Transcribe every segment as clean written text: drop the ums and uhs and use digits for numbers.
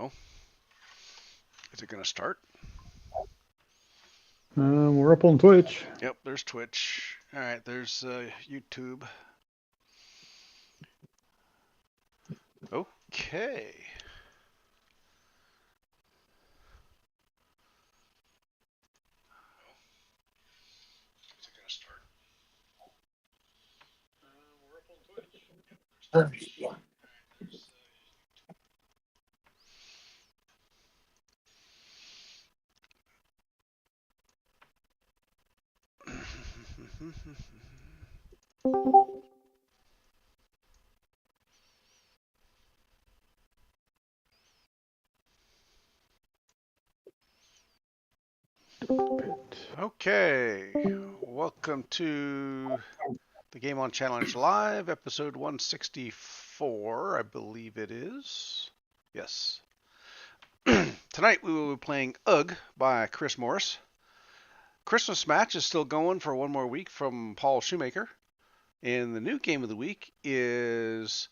go. Is it going to start? We're up on Twitch. Yep, there's Twitch. All right, there's YouTube. Okay. Is it going to start? We're up on Twitch. Okay, welcome to the Game On Challenge Live, episode 164, I believe it is. Yes. Tonight we will be playing UGG by Chris Morris. Christmas match is still going for one more week from Paul Shoemaker. And the new game of the week is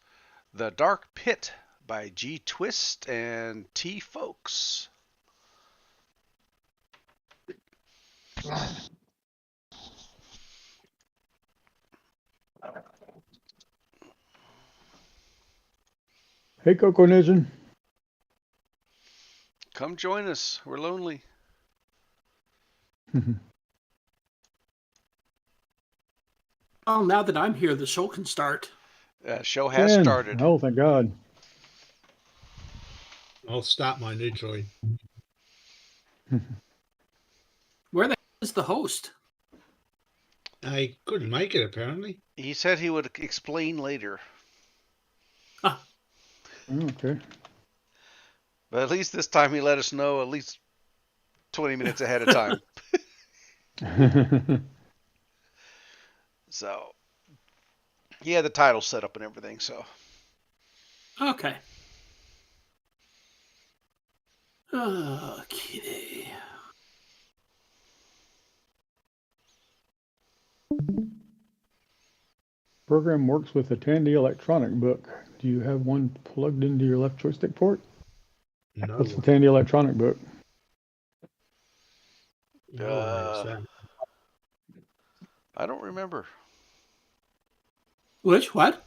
The Dark Pit by G Twist and T Folks. Hey, CoCo Nation. Come join us. We're lonely. Well, now that I'm here, the show can start. Show has started. Oh, thank God. I'll start my Neutroid. Where the hell is the host? I couldn't make it, apparently. He said he would explain later. Okay. But at least this time he let us know at least 20 minutes ahead of time. So, he had the title set up and everything, so. Okay. Okay. Program works with a Tandy electronic book. Do you have one plugged into your left joystick port? No. What's the Tandy electronic book? I don't remember. Which? What?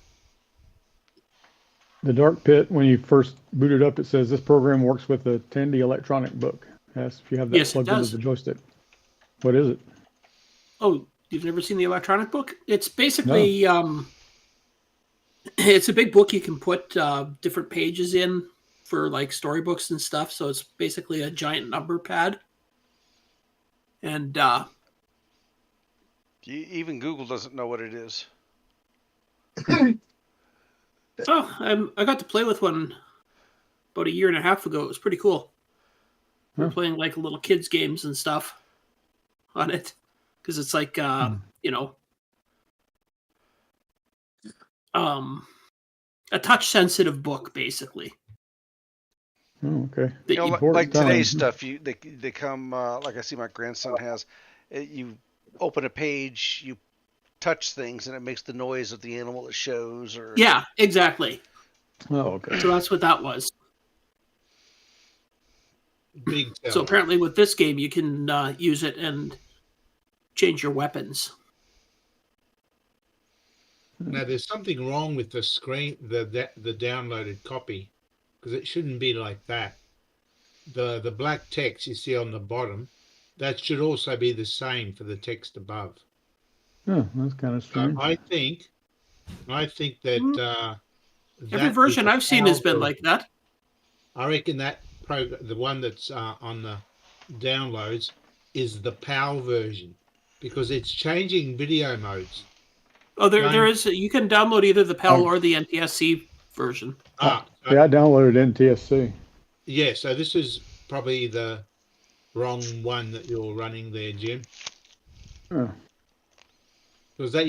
The Dark Pit, when you first boot it up, it says this program works with a Tandy electronic book. Yes, if you have that Yes, it plugged into does. the joystick. What is it? Oh, you've never seen the electronic book? It's basically it's a big book you can put different pages in for like storybooks and stuff. So it's basically a giant number pad. And Even Google doesn't know what it is. I got to play with one about a year and a half ago. It was pretty cool. We were playing like little kids games and stuff on it because it's like a touch sensitive book basically. Oh, okay. Like today's stuff, they come like I see my grandson has. You open a page, you touch things, and it makes the noise of the animal it shows. Or yeah, exactly. Oh, okay. So that's what that was. Big So apparently with this game, you can use it and change your weapons. Now, there's something wrong with the screen, the downloaded copy, because it shouldn't be like that. The black text you see on the bottom, that should also be the same for the text above. Oh, that's kind of strange. I think that every version I've seen has been like that. I reckon that the one that's on the downloads is the PAL version, because it's changing video modes. Oh, there is. You can download either the PAL or the NTSC version. Yeah, I downloaded NTSC. Yeah, so this is probably the wrong one that you're running there, Jim. Oh. Because that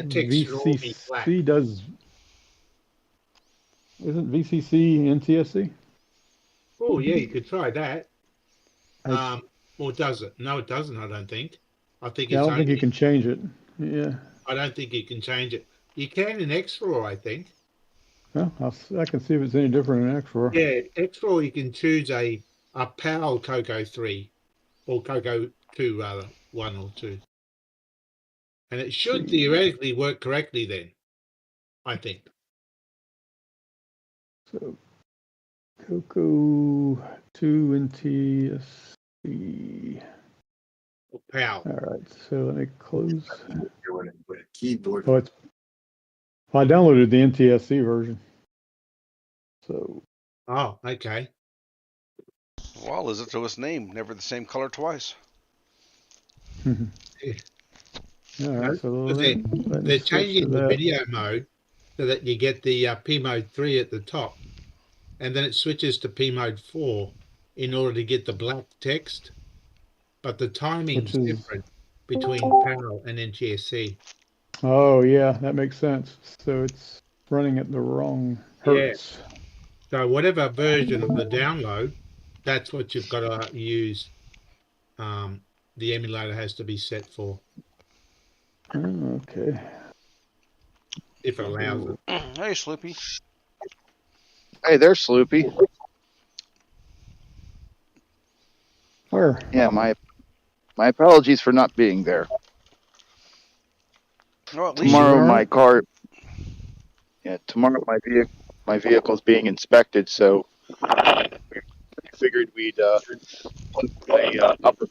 text should all be flat. Isn't VCC NTSC? Oh yeah, you could try that. Or does it? No, it doesn't. I don't think. I think I don't think you can change it. Yeah. I don't think you can change it. You can in X4, I think. Well, I can see if it's any different in X4. Yeah, X4 you can choose a PAL CoCo 3 or CoCo 2 rather, 1 or 2. And it should theoretically work correctly then, I think. So, CoCo 2 NTSC. Or PAL. All right, so let me close. With a keyboard. Oh, I downloaded the NTSC version. So, Oh, okay. Well, is it to its name? Never the same color twice. all right, so They're let me switch changing to the that. video mode so that you get the P mode 3 at the top, and then it switches to P mode 4 in order to get the black text. But the timing's Which is- different between PAL and NTSC. Oh, yeah, that makes sense. So it's running at the wrong hertz. So whatever version of the download, that's what you've got to use. The emulator has to be set for Okay. if it allows it. Hey, Sloopy. Hey there, Sloopy. Where? Yeah, my apologies for not being there. Oh, at least Tomorrow, you my are. car. Yeah, tomorrow my vehicle's being inspected, so we figured we'd put a upper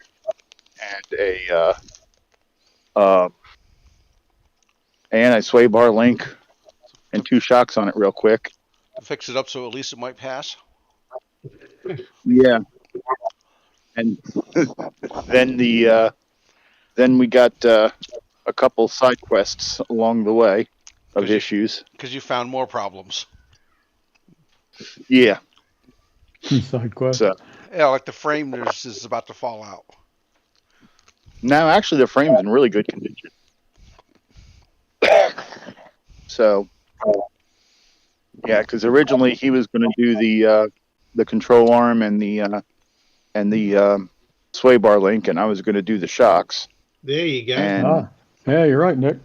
and a anti-sway bar link and 2 shocks on it real quick. fix it up so at least it might pass. Yeah. And then then we got a couple side quests along the way of issues. Because you found more problems. Yeah. Side quest. So Yeah, like the frame is about to fall out. now actually the frame's in really good condition. So yeah, because originally he was going to do the control arm and the sway bar link, and I was going to do the shocks. There you go. And Yeah, you're right, Nick.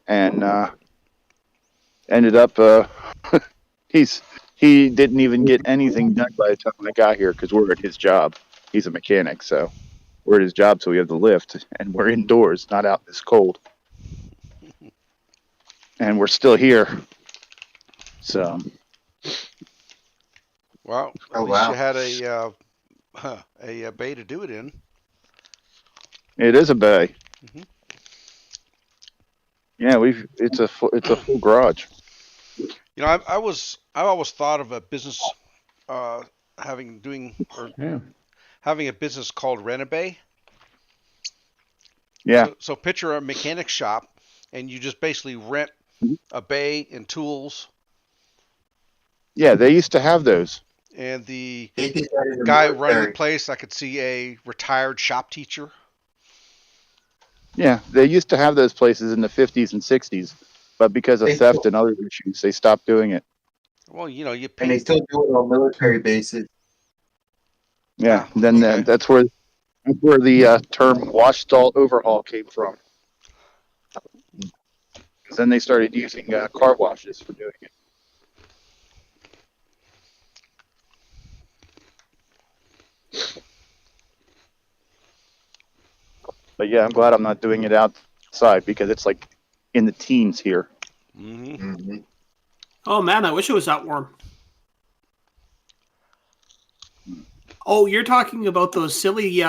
and ended up he didn't even get anything done by the time I got here because we're at his job. He's a mechanic, so we're at his job, so we have the lift, and we're indoors, not out this cold, and we're still here. So Well, at Oh, least wow. you had a bay to do it in. it is a bay. Mhm. Yeah, it's a full garage. You know, I've always thought of a business having a business called Rent-A-Bay. Yeah. So picture a mechanic shop, and you just basically rent a bay and tools. Yeah, they used to have those. And the They did that in the guy running the military. place, I could see a retired shop teacher. Yeah, they used to have those places in the 50s and 60s, but because of They theft still- and other issues, they stopped doing it. Well, you know, you And they pay. still do it on military bases. Yeah, Ah, then okay. that's where the term wash stall overhaul came from. 'Cause then they started using car washes for doing it. But yeah, I'm glad I'm not doing it outside because it's like in the teens here. hmm Mm-hmm. Oh man, I wish it was that warm. Oh, you're talking about those silly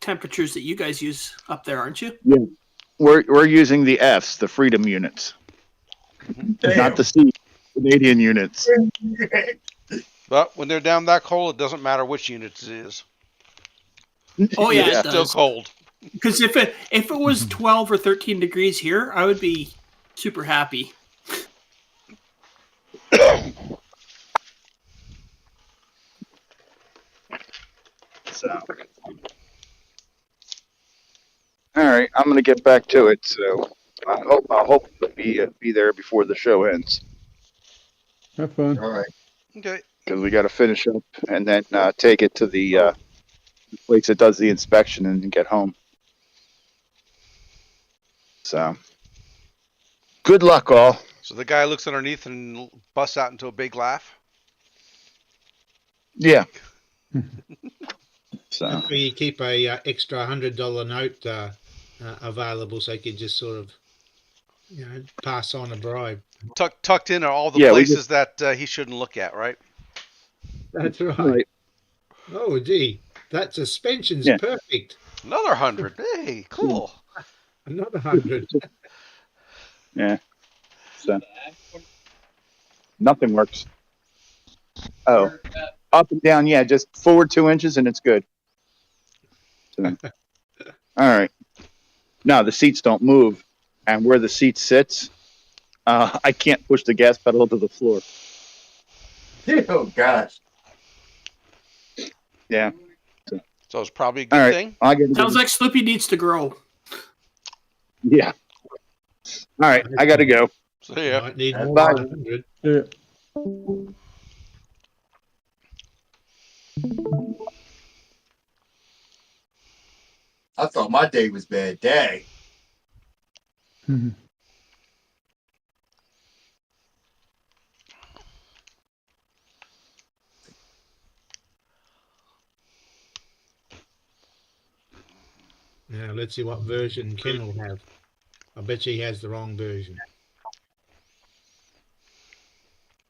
temperatures that you guys use up there, aren't you? We're using the Fs, the Freedom units, not the C, Canadian units. But when they're down that cold, it doesn't matter which unit it is. Oh yeah, Yeah. it Still does. cold. Because if it was 12 or 13 degrees here, I would be super happy. So, all right, I'm gonna get back to it. So I hope to be there before the show ends Have fun. All right. Okay. because we got to finish up and then take it to the place that does the inspection and get home. So good luck, all. So the guy looks underneath and busts out into a big laugh. Yeah. So That's where you keep a extra $100 note available, so you can just sort of, pass on a bribe. Tucked in are all the Yeah, we places that he shouldn't look at, right? That's right. right. Oh, gee, that suspension's Yeah. perfect. Another 100. Hey, cool. Another 100. Yeah. So nothing works. Oh, up and down. Yeah, just forward 2 inches and it's good. So, all right. Now the seats don't move, and where the seat sits, I can't push the gas pedal to the floor. Oh gosh. Yeah. So it's probably a All good right. thing. I gotta Sounds go. like Slippy needs to grow. Yeah. All right. I got to go. So yeah. Might need more Bye. than 100. Yeah. I thought my day was bad day. Mhm. Now let's see what version Ken will have. I bet he has the wrong version.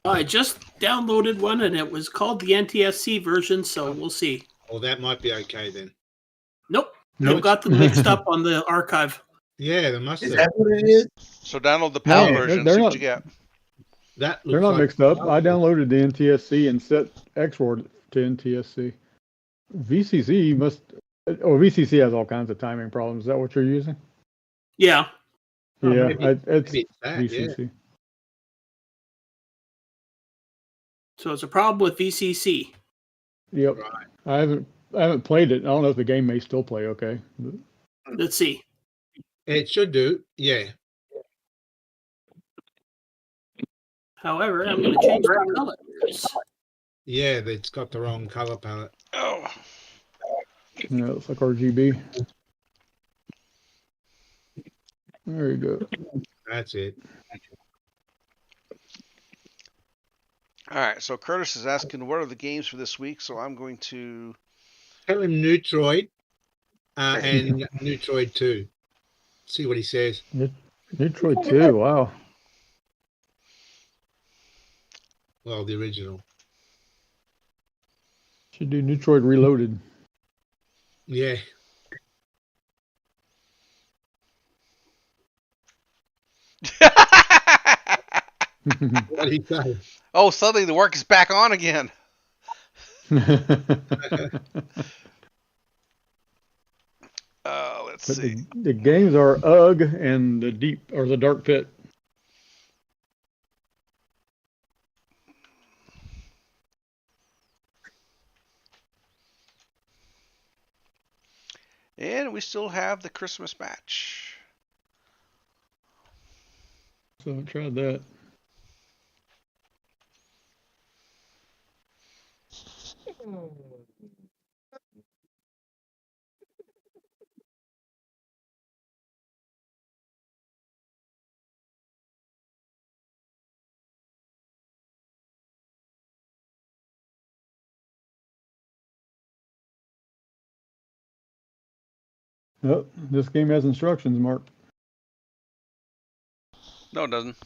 I just downloaded one, and it was called the NTSC version, so we'll see. Oh, that might be okay then. Nope. Nope. They've got them mixed up on the archive. Yeah, they must Is have. that what it is? So download the PAL No, version. they're See what not- you get. That looks They're not like mixed up. I downloaded the NTSC and set export to NTSC. VCC must. Oh, VCC has all kinds of timing problems. Is that what you're using? Yeah. Oh, Yeah, maybe it's it's that, yeah. VCC. So it's a problem with VCC. Yep. Right. I haven't played it. I don't know if the game may still play okay. Let's see. It should do, yeah. However, I'm going to change the colors. Yeah, it's got the wrong color palette. Oh. Yeah, it's like RGB. There you go. That's it. All right. So Curtis is asking, what are the games for this week? So I'm going to. Tell him Neutroid and Neutroid 2. See what he says. Detroit 2. Wow. Well, the original. Should do Detroit Reloaded. Yeah. What did he say? Oh, suddenly the work is back on again. Let's But see. the games are UG and the Deep or the Dark Pit. And we still have the Christmas match. So I tried that. Oh, this game has instructions, Mark. No, it doesn't.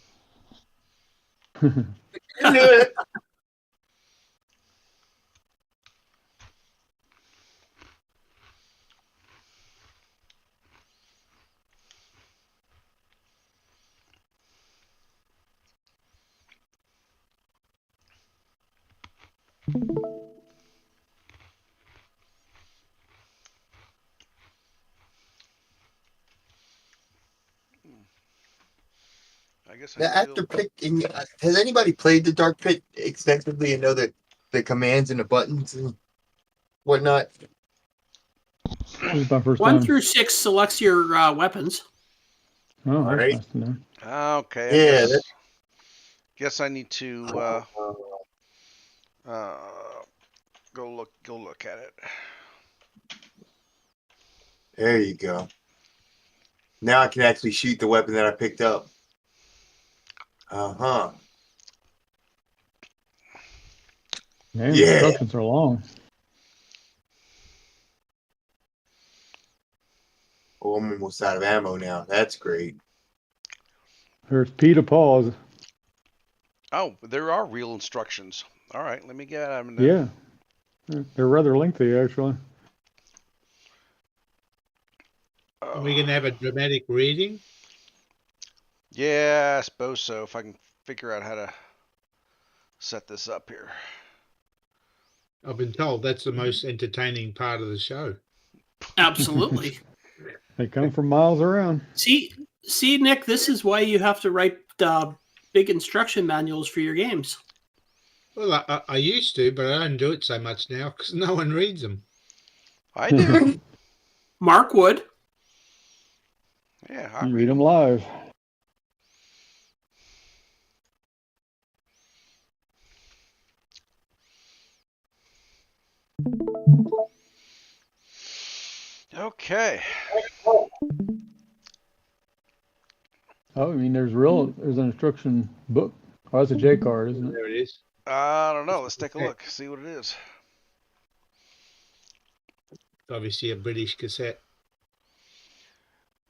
I guess I Now, after picking, has anybody played the Dark Pit extensively and know the commands and the buttons and whatnot? This is my first 1 time. through 6 selects your weapons. Oh, that's Alright. nice to know. Okay. Yeah, Guess I need to go look at it. There you go. Now I can actually shoot the weapon that I picked up. Uh-huh. Man, the Yeah. instructions are long. Oh, I'm almost out of ammo now. That's great. There's P to pause. Oh, there are real instructions. All right, let me get them. Yeah. They're rather lengthy, actually. Are we going to have a dramatic reading? Yeah, I suppose so. If I can figure out how to set this up here. I've been told that's the most entertaining part of the show. Absolutely. They come from miles around. see, Nick, this is why you have to write big instruction manuals for your games. Well, I used to, but I don't do it so much now because no one reads them. I do. Mark would. Yeah, I You read read them. them live. Okay. Oh, I mean, there's an instruction book. Oh, that's a J card, isn't it? There it is. I don't know. Let's take a look. See what it is. Obviously, a British cassette.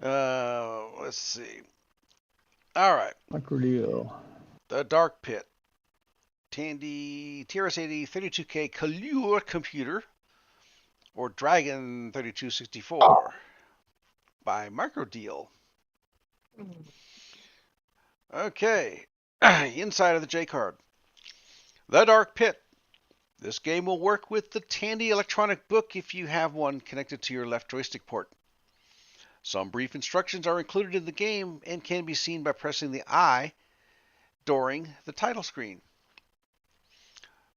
Let's see. All right. Micro deal. The Dark Pit. Tandy TRS-80 32K Colure computer or Dragon 3264 by Microdeal. Okay. Inside of the J card. The Dark Pit. This game will work with the Tandy electronic book if you have one connected to your left joystick port. Some brief instructions are included in the game and can be seen by pressing the I during the title screen.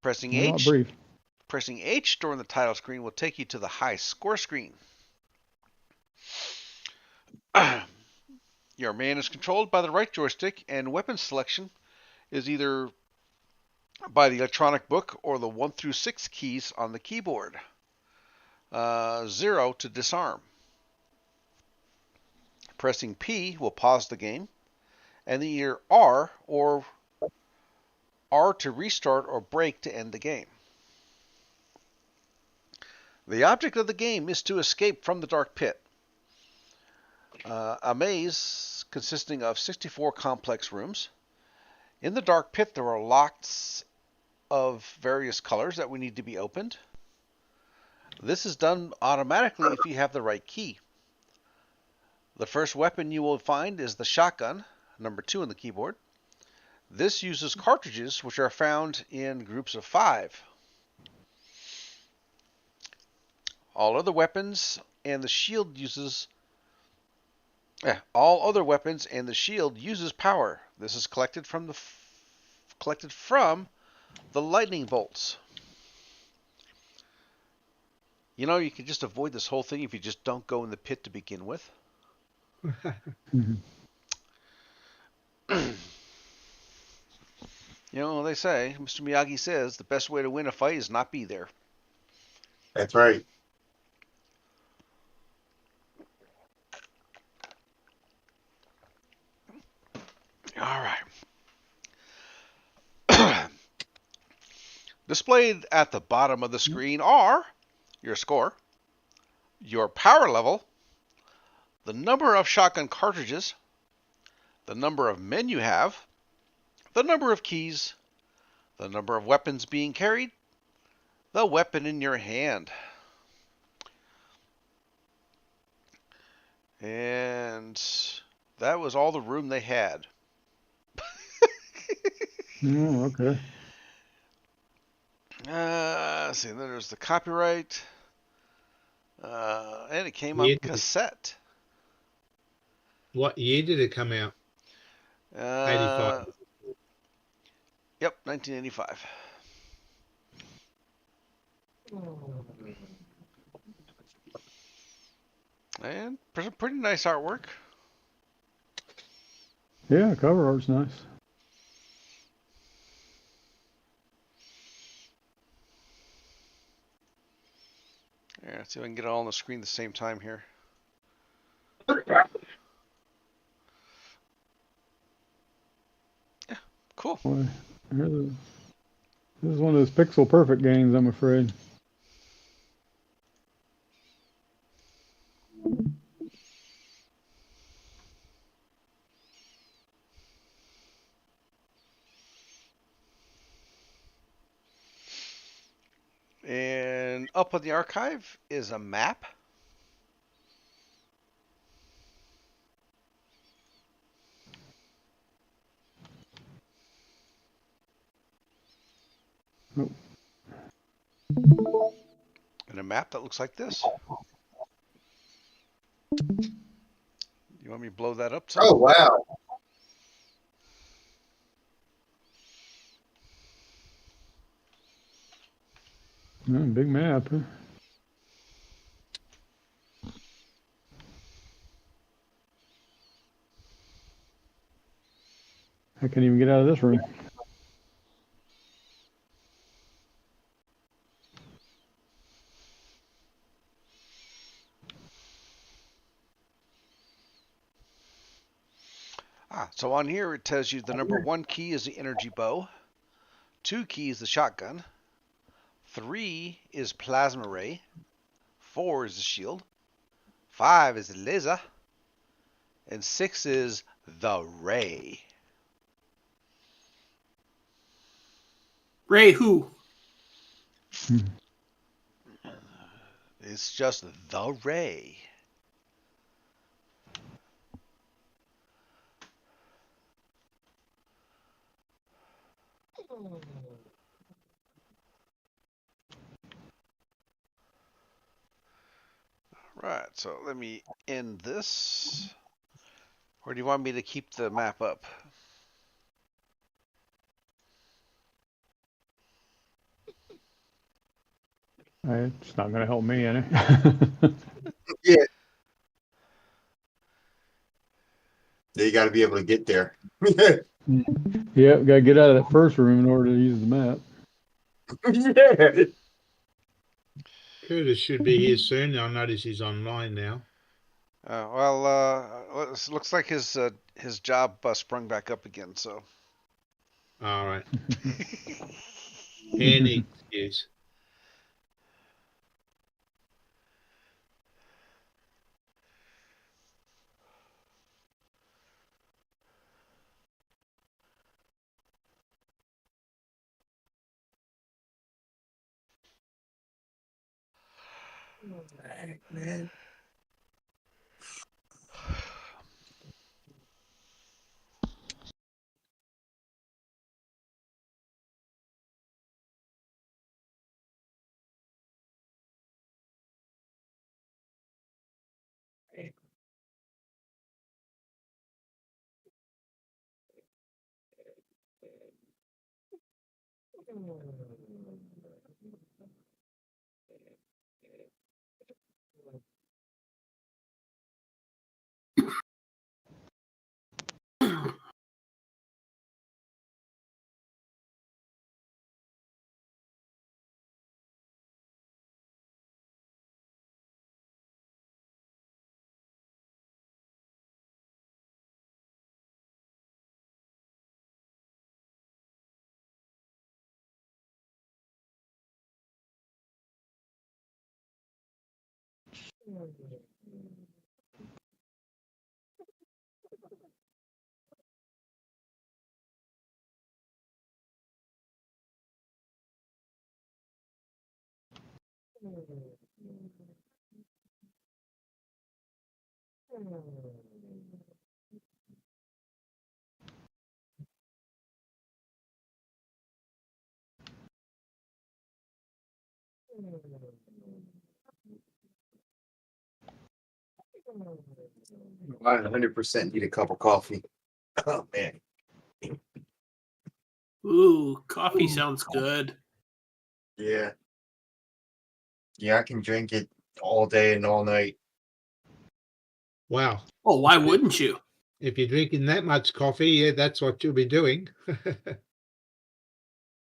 Pressing They're not H brief. Pressing H during the title screen will take you to the high score screen. Your man is controlled by the right joystick, and weapon selection is either by the electronic book or the 1 through 6 keys on the keyboard. 0 to disarm. Pressing P will pause the game, and either R or R to restart or break to end the game. The object of the game is to escape from the Dark Pit. A maze consisting of 64 complex rooms. In the Dark Pit, there are locks of various colors that we need to be opened. This is done automatically if you have the right key. The first weapon you will find is the shotgun, number 2 on the keyboard. This uses cartridges which are found in groups of 5. All other weapons and the shield uses power. This is collected from the lightning bolts. You know, you can just avoid this whole thing if you just don't go in the pit to begin with. You know, they say, Mr. Miyagi says, the best way to win a fight is not be there. That's right. All right. Displayed at the bottom of the screen are your score, your power level, the number of shotgun cartridges, the number of men you have, the number of keys, the number of weapons being carried, the weapon in your hand. And that was all the room they had. Oh, okay. Let's see, then there's the copyright. And it came on Yeah. cassette. What year did it come out? 85. Yep, 1985. And pretty nice artwork. Yeah, cover art's nice. Yeah, let's see if I can get it all on the screen at the same time here. Yeah, Cool. Boy, this is one of those pixel perfect games, I'm afraid. And up on the archive is a map. Oh. And a map that looks like this. You want me to blow that up some? Oh wow! Big map, huh? I can't even get out of this room. So on here it tells you the number 1 key is the energy bow, 2 key is the shotgun, 3 is plasma ray, 4 is the shield, 5 is the laser, and 6 is the ray. Ray who? It's just the ray. Right, so let me end this. Or do you want me to keep the map up? It's not going to help me any. Yeah. You got to be able to get there. Yeah, got to get out of that first room in order to use the map. Yeah. Curtis should be here soon. I notice he's online now. It looks like his job sprung back up again. So. All right. Any excuse. Man. I 100% need a cup of coffee. Oh man. Ooh, coffee sounds good. Yeah. Yeah, I can drink it all day and all night. Wow. Oh, why wouldn't you? If you're drinking that much coffee, yeah, that's what you'll be doing.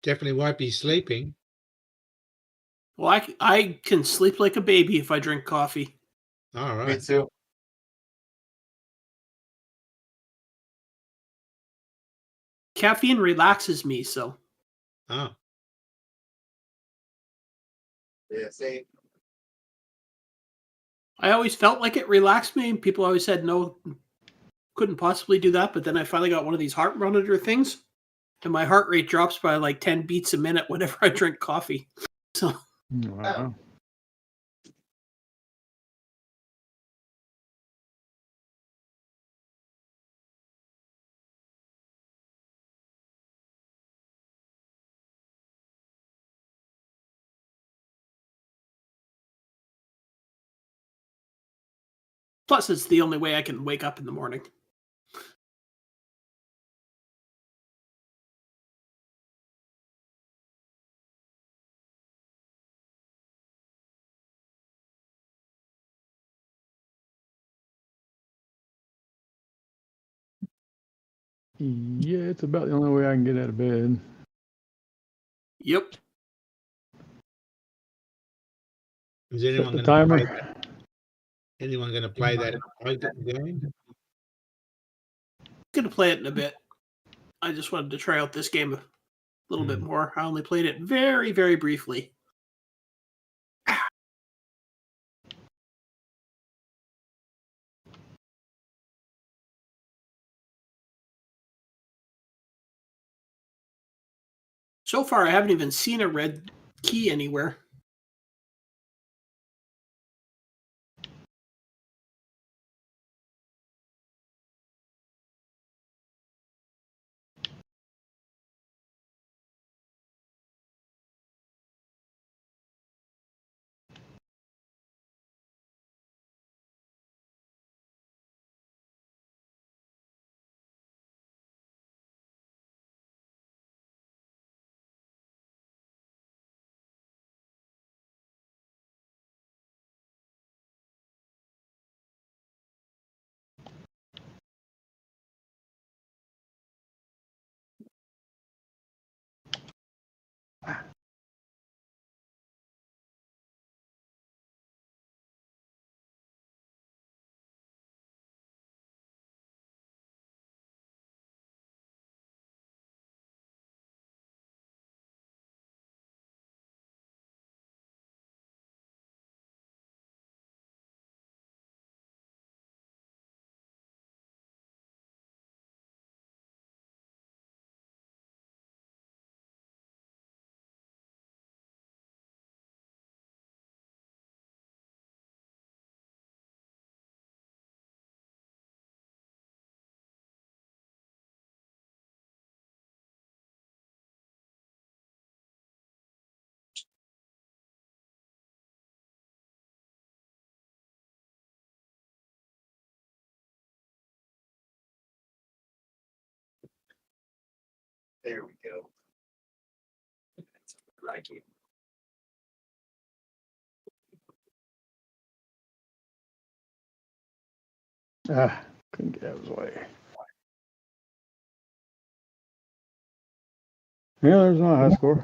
Definitely won't be sleeping. Well, I can sleep like a baby if I drink coffee. All Me right. too. caffeine relaxes me, so Oh, Yeah, same. I always felt like it relaxed me. People always said no, couldn't possibly do that. But then I finally got one of these heart monitor things, and my heart rate drops by like 10 beats a minute whenever I drink coffee. So Wow. plus, it's the only way I can wake up in the morning. Yeah, it's about the only way I can get out of bed. Yep. is Set anyone the going to play? timer. Anyone going to play that game? Gonna play it in a bit. I just wanted to try out this game a little bit more. I only played it very, very briefly. So far, I haven't even seen a red key anywhere. There we go. Like it. Couldn't get out of his way. Yeah, there's my high score.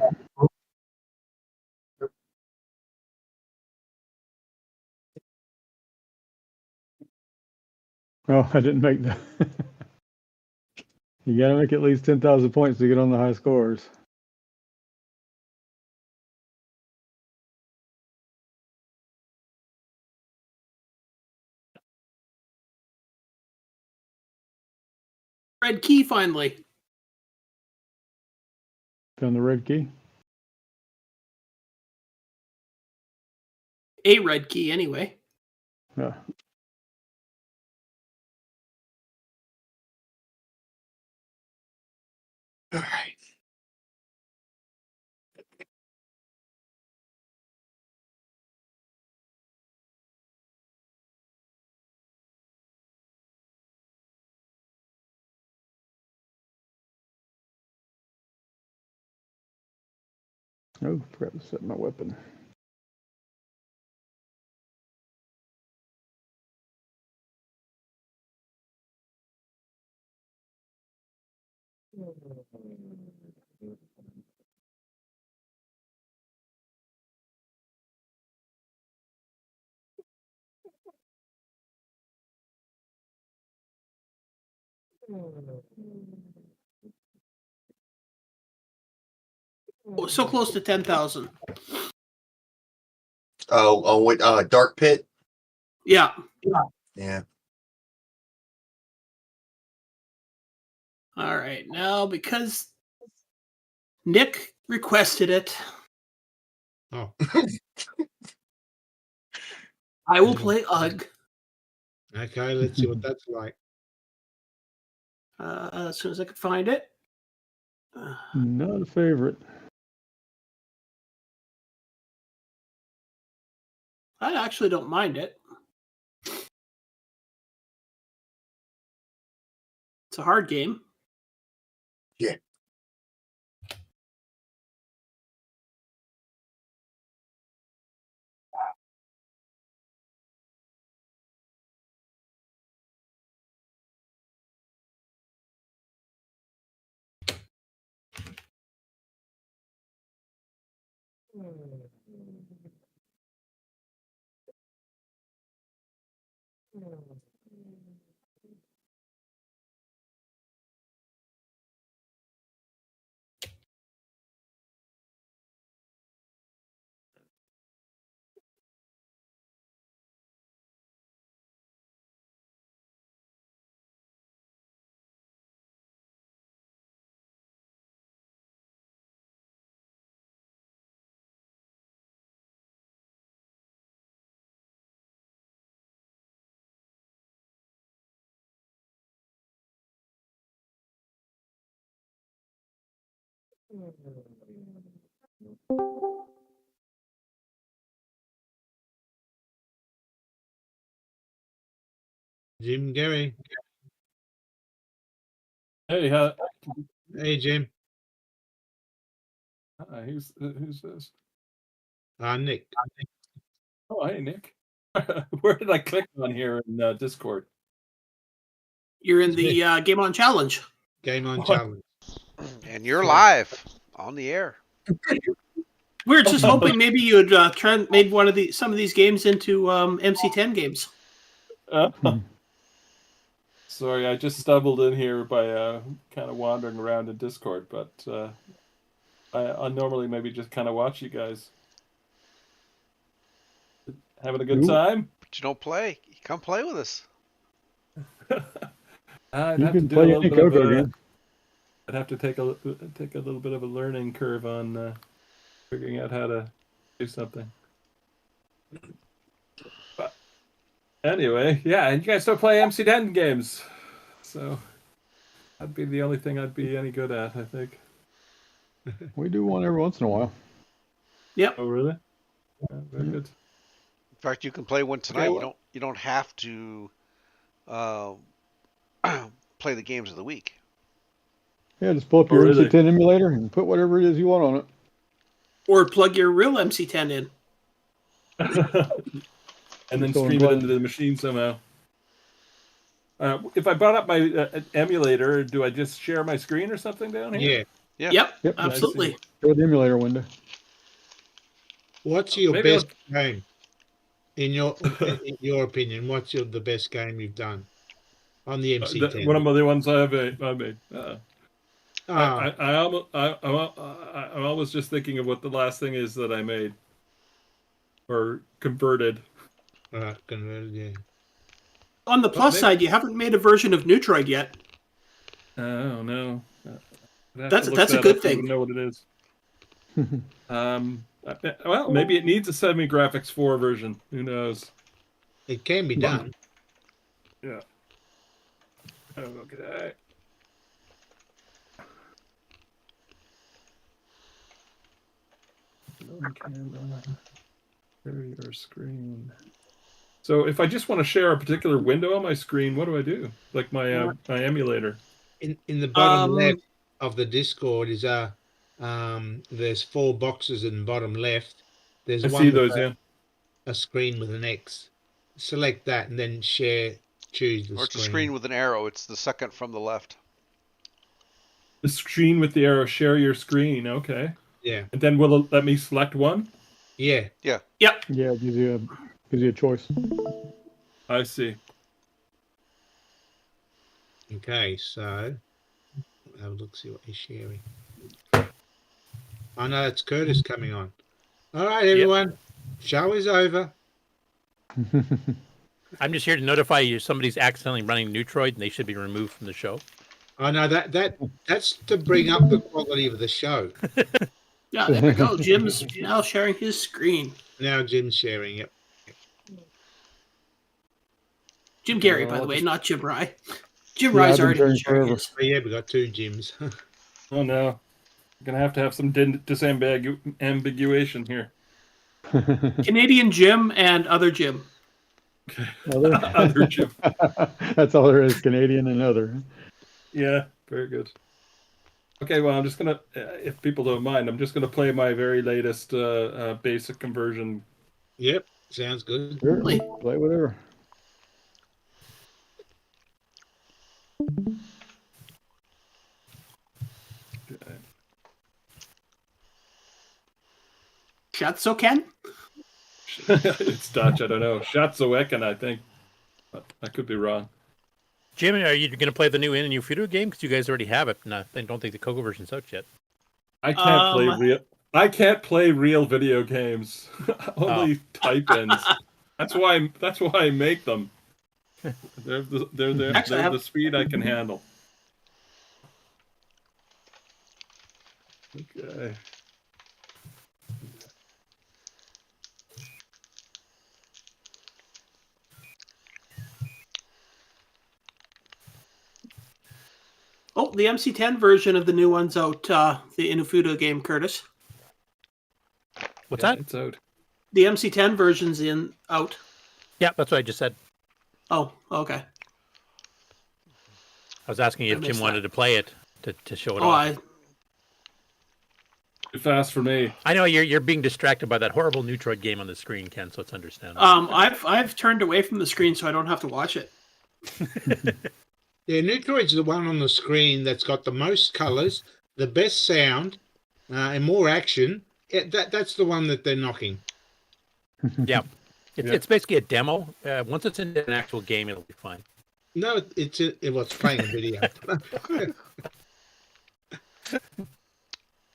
Oh, I didn't make the. You got to make at least 10,000 points to get on the high scores. Red key finally. Found the red key. A red key, anyway. Yeah. All right. Oh, forgot to set my weapon. So close to 10,000. What? Dark Pit. Yeah. Yeah. All right. Now, because Nick requested it, Oh, I will play UG. okay. Let's see what that's like. As soon as I can find it. Not a favorite. I actually don't mind it. It's a hard game. Yeah. Jim Gary. Hey, Hey, Jim. who's this? Nick. Oh, hey, Nick. Where did I click on here in Discord? You're in the Game On Challenge. Game on What? challenge. And you're live on the air. We were just hoping maybe you'd made some of these games into MC10 games. Sorry, I just stumbled in here by kind of wandering around in Discord, but I normally maybe just kind of watch you guys. Having a good time? But you don't play. You come play with us. I'd You have to can do play a any little bit of CoCo a, game. I'd have to take a little bit of a learning curve on figuring out how to do something. But anyway, yeah, and you guys still play MC10 games, so that'd be the only thing I'd be any good at, I think. We do one every once in a while. Yep. Oh, really? Yeah, very Yeah. good. In fact, you can play one tonight. Okay, well- You don't have to play the games of the week. Yeah, just pull up Oh, your really? MC10 emulator and put whatever it is you want on it. Or plug your real MC10 in. And then So stream it glad- into the machine somehow. If I brought up my emulator, do I just share my screen or something down here? Yeah. Yeah. Yep, Yep. absolutely. Go to the emulator window. What's your Maybe best game? In your opinion, what's the best game you've done on the MC10? One of the ones I made. Ah, I'm always just thinking of what the last thing is that I made or converted. converted, yeah. On the plus maybe- side, you haven't made a version of Neutroid yet. Oh no, That's a good thing. Know what it is. Well, maybe it needs a semi-graphics 4 version. Who knows? It can be done. Yeah. Okay. Share your screen. So if I just want to share a particular window on my screen, what do I do? Like my my emulator. In the bottom left of the Discord is there's 4 boxes in the bottom left. There's I one see with those, yeah. a screen with an X. Select that and then choose the Or it's a screen. screen with an arrow. It's the second from the left. The screen with the arrow, share your screen. Okay. Yeah. And then will it let me select one? Yeah. Yep. Yeah, it gives you a choice. I see. Okay, so have a look, see what he's sharing. I know it's Curtis coming on. All right, everyone. Show is over. I'm just here to notify you somebody's accidentally running Neutroid and they should be removed from the show. I know that's to bring up the quality of the show. Yeah, there we go. Jim's now sharing his screen. Now Jim's sharing it. Jim Gary, by the way, not Jim Rye. Jim Yeah, Rye's I've been already sharing sharing forever. his. Oh, yeah, we got 2 Jims. Oh no, I'm gonna have some disambiguation here. Canadian Jim and other Jim. Other Jim. That's all there is, Canadian and other. Yeah, very good. Okay, well, I'm just gonna, if people don't mind, I'm just gonna play my very latest basic conversion. Yep, sounds good. Sure, Really? play whatever. Shatso-ken? It's Dutch, I don't know. Shatsoeken, I think. But I could be wrong. Jim, are you going to play the new Inufito game? Because you guys already have it. And I don't think the CoCo version's out yet. I can't play real. I can't play real video games. Only type-ins. That's why I make them. They're the speed I can handle. Okay. Oh, the MC10 version of the new one's out. The Inufito game, Curtis. What's Yeah, that? it's out. The MC10 version's out. Yeah, that's what I just said. Oh, okay. I was asking you if Jim wanted to play it to show it off. Too fast for me. I know you're being distracted by that horrible Neutroid game on the screen, Ken, so it's understandable. I've turned away from the screen so I don't have to watch it. Yeah, Neutroid's the one on the screen that's got the most colors, the best sound, and more action. That's the one that they're knocking. Yeah. It's basically a demo. Once it's in an actual game, it'll be fine. No, it's playing a video.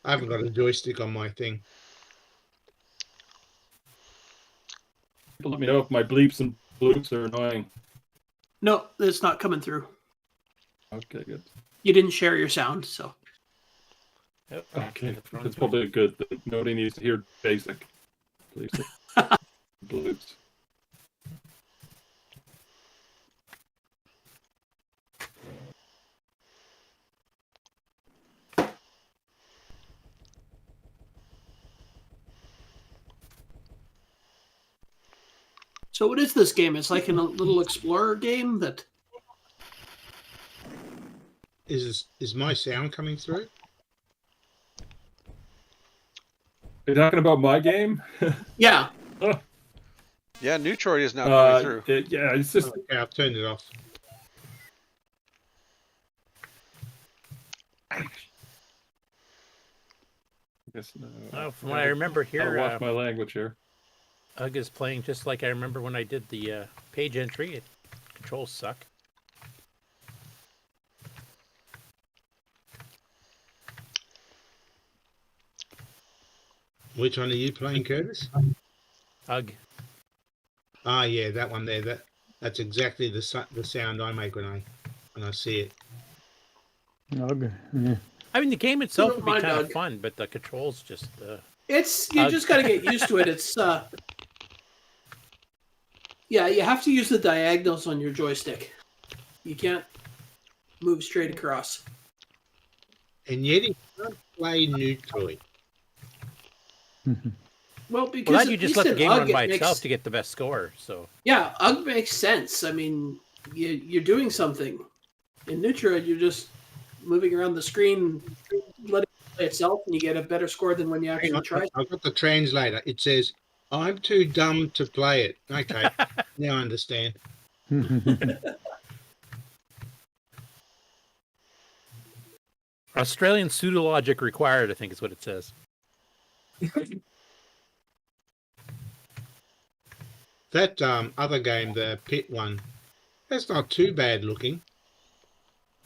I haven't got a joystick on my thing. People let me know if my bleeps and bloops are annoying. No, it's not coming through. Okay, good. You didn't share your sound, so. Okay, it's probably good that nobody needs to hear basic. Please. Bloops. So what is this game? It's like a little explorer game that... Is my sound coming through? Are you talking about my game? Yeah. Yeah, Neutroid is now coming through. It's just... Okay, I've turned it off. From what I remember here, I'll watch my language here. UG is playing just like I remember when I did the page entry. Controls suck. Which one are you playing, Curtis? UG. Ah, yeah, that one there. That's exactly the sound I make when I see it. Okay. Yeah. I mean, the game itself would be kind of UG. fun, but the controls just... You just got to get used to it. It's... Yeah, you have to use the diagonals on your joystick. You can't move straight across. And yet he can't play Neutroid. Well, because Well, you just let the game run by makes, itself to get the best score, so... Yeah, UG makes sense. I mean, you're doing something. In Neutroid, you're just moving around the screen, letting it play itself, and you get a better score than when you actually try. I've got the translator. It says, I'm too dumb to play it. Okay, now I understand. Australian pseudologic required, I think is what it says. That other game, the pit one, that's not too bad looking.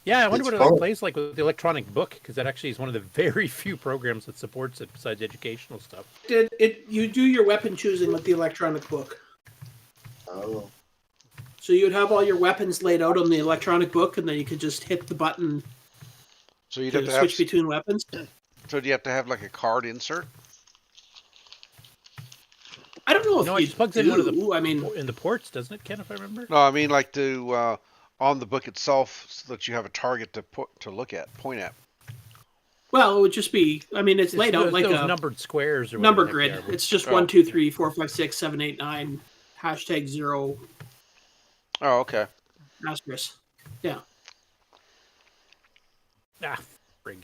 Yeah, I wonder It's what it fun. plays like with the electronic book, because that actually is one of the very few programs that supports it besides educational stuff. You do your weapon choosing with the electronic book. Oh. So you'd have all your weapons laid out on the electronic book, and then you could just hit the button So you'd to have to switch have. between weapons. So do you have to have like a card insert? I don't know if No, you it just plugs do. in one of the I mean, in the ports, doesn't it, Ken? If I remember. No, I mean like to on the book itself, so that you have a target to look at, point at. well, it would just be. I mean, it's laid out those, like those a numbered squares or number whatever the grid. heck they are. It's just Oh. 1, 2, 3, 4, 5, 6, 7, 8, 9. #0 Oh, okay. asterisk. Yeah. Ah, frig.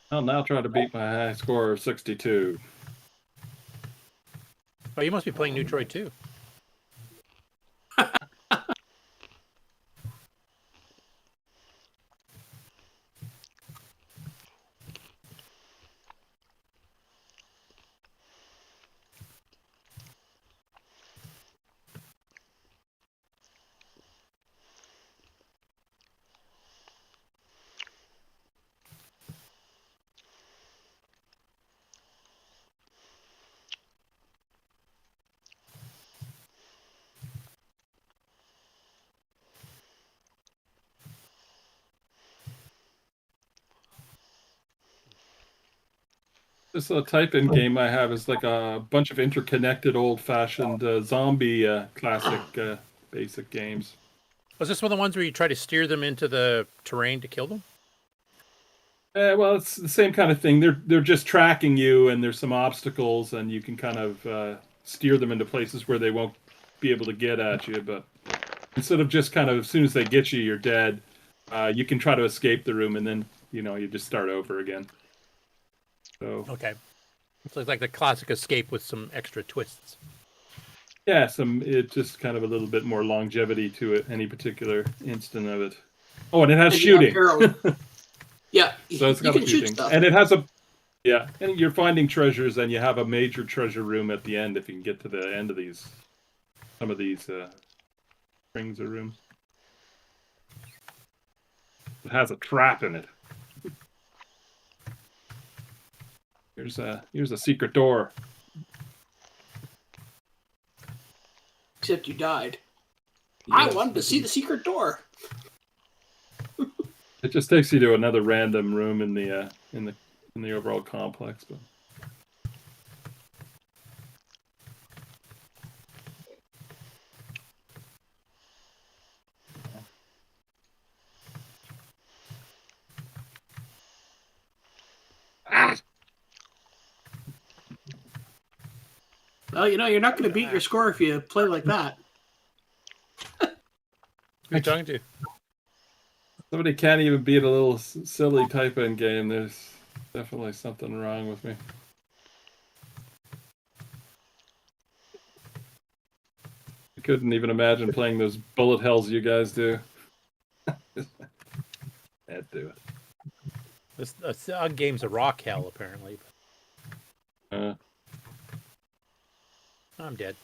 I'll now try to beat my high score of 62. Oh, you must be playing Neutroid too. This type-in game I have is like a bunch of interconnected, old-fashioned zombie classic basic games. Was this one of the ones where you try to steer them into the terrain to kill them? Well, it's the same kind of thing. They're just tracking you, and there's some obstacles, and you can kind of steer them into places where they won't be able to get at you. But instead of just kind of as soon as they get you, you're dead. You can try to escape the room, and then you just start over again. So Okay, it's like the classic escape with some extra twists. yeah, it's just kind of a little bit more longevity to it. Any particular instant of it. Oh, and it has And shooting. Yeah, So it's you got can a shoot shooting, stuff. and it has and you're finding treasures, and you have a major treasure room at the end if you can get to the end of some of these rings or rooms. It has a trap in it. Here's a secret door. Except you died. Yes, I wanted to see the secret door. It just takes you to another random room in the overall complex, but. Well, you're not going to beat your score if you play like that. Who are you talking to? Somebody can't even beat a little silly type-in game. There's definitely something wrong with me. I couldn't even imagine playing those bullet hells you guys do. Can't do it. This game's a rock hell, apparently. I'm dead.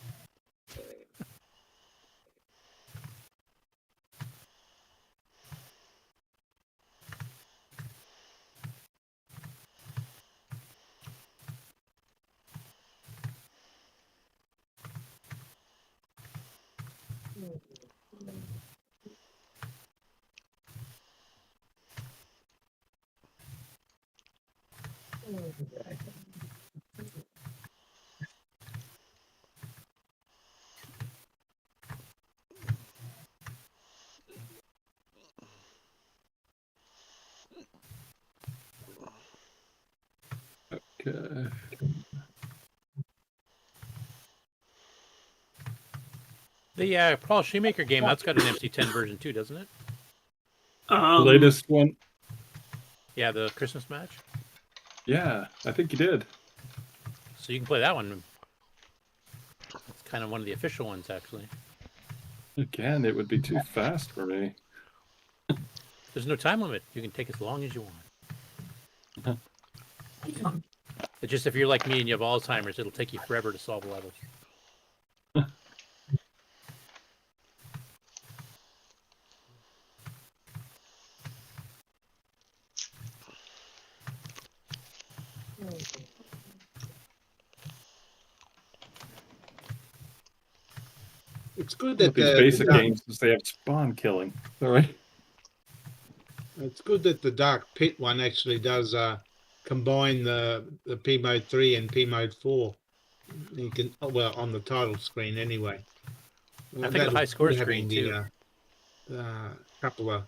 Okay. The Paul Shoemaker game, that's got an MC10 version too, doesn't it? The latest one? Yeah, the Christmas match. Yeah, I think you did. So you can play that one. It's kind of one of the official ones, actually. Again, it would be too fast for me. There's no time limit. You can take as long as you want. It's just if you're like me and you have Alzheimer's, it'll take you forever to solve levels. It's good With that these basic games, is they have spawn killing. All right. It's good that the Dark Pit one actually does combine the P mode 3 and P mode 4. You can on the title screen anyway. I think a high score screen too. Couple of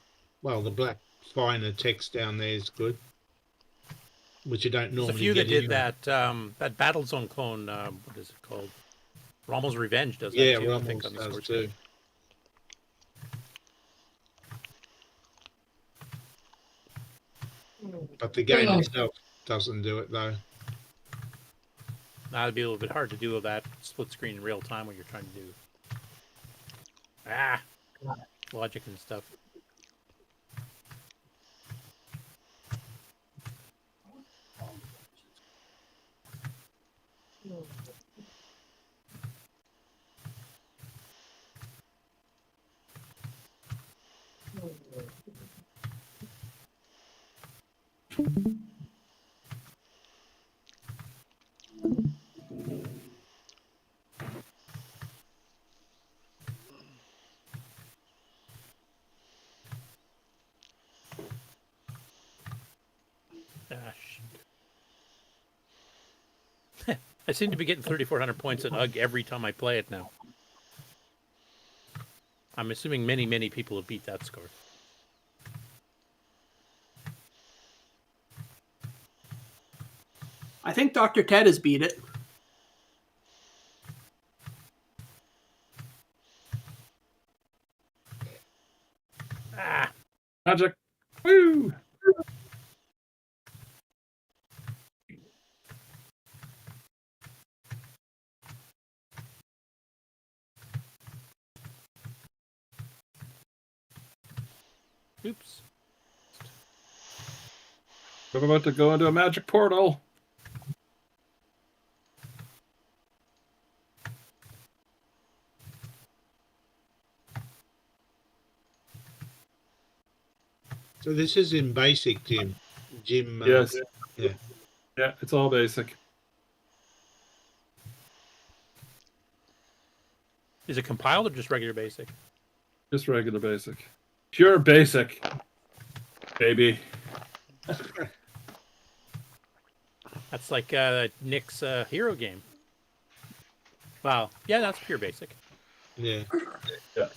the black finer text down there is good, which you don't normally get. There's a few that did anyway. that Battlezone clone. What is it called? Rommel's Revenge does that too. Yeah, I think on the does score too. screen. But the game itself doesn't do it though. Now it'd be a little bit hard to do that split screen in real time when you're trying to do logic and stuff. I seem to be getting 3,400 points at UG every time I play it now. I'm assuming many people have beat that score. I think Dr. Ted has beat it. Magic. Woo! Oops. I'm about to go into a magic portal. So this is in basic, Jim. Yes. Yeah. Yeah, it's all basic. Is it compiled or just regular basic? Just regular basic. Pure basic. Baby. That's like Nick's hero game. Wow. Yeah, that's pure basic. Yeah. Yeah.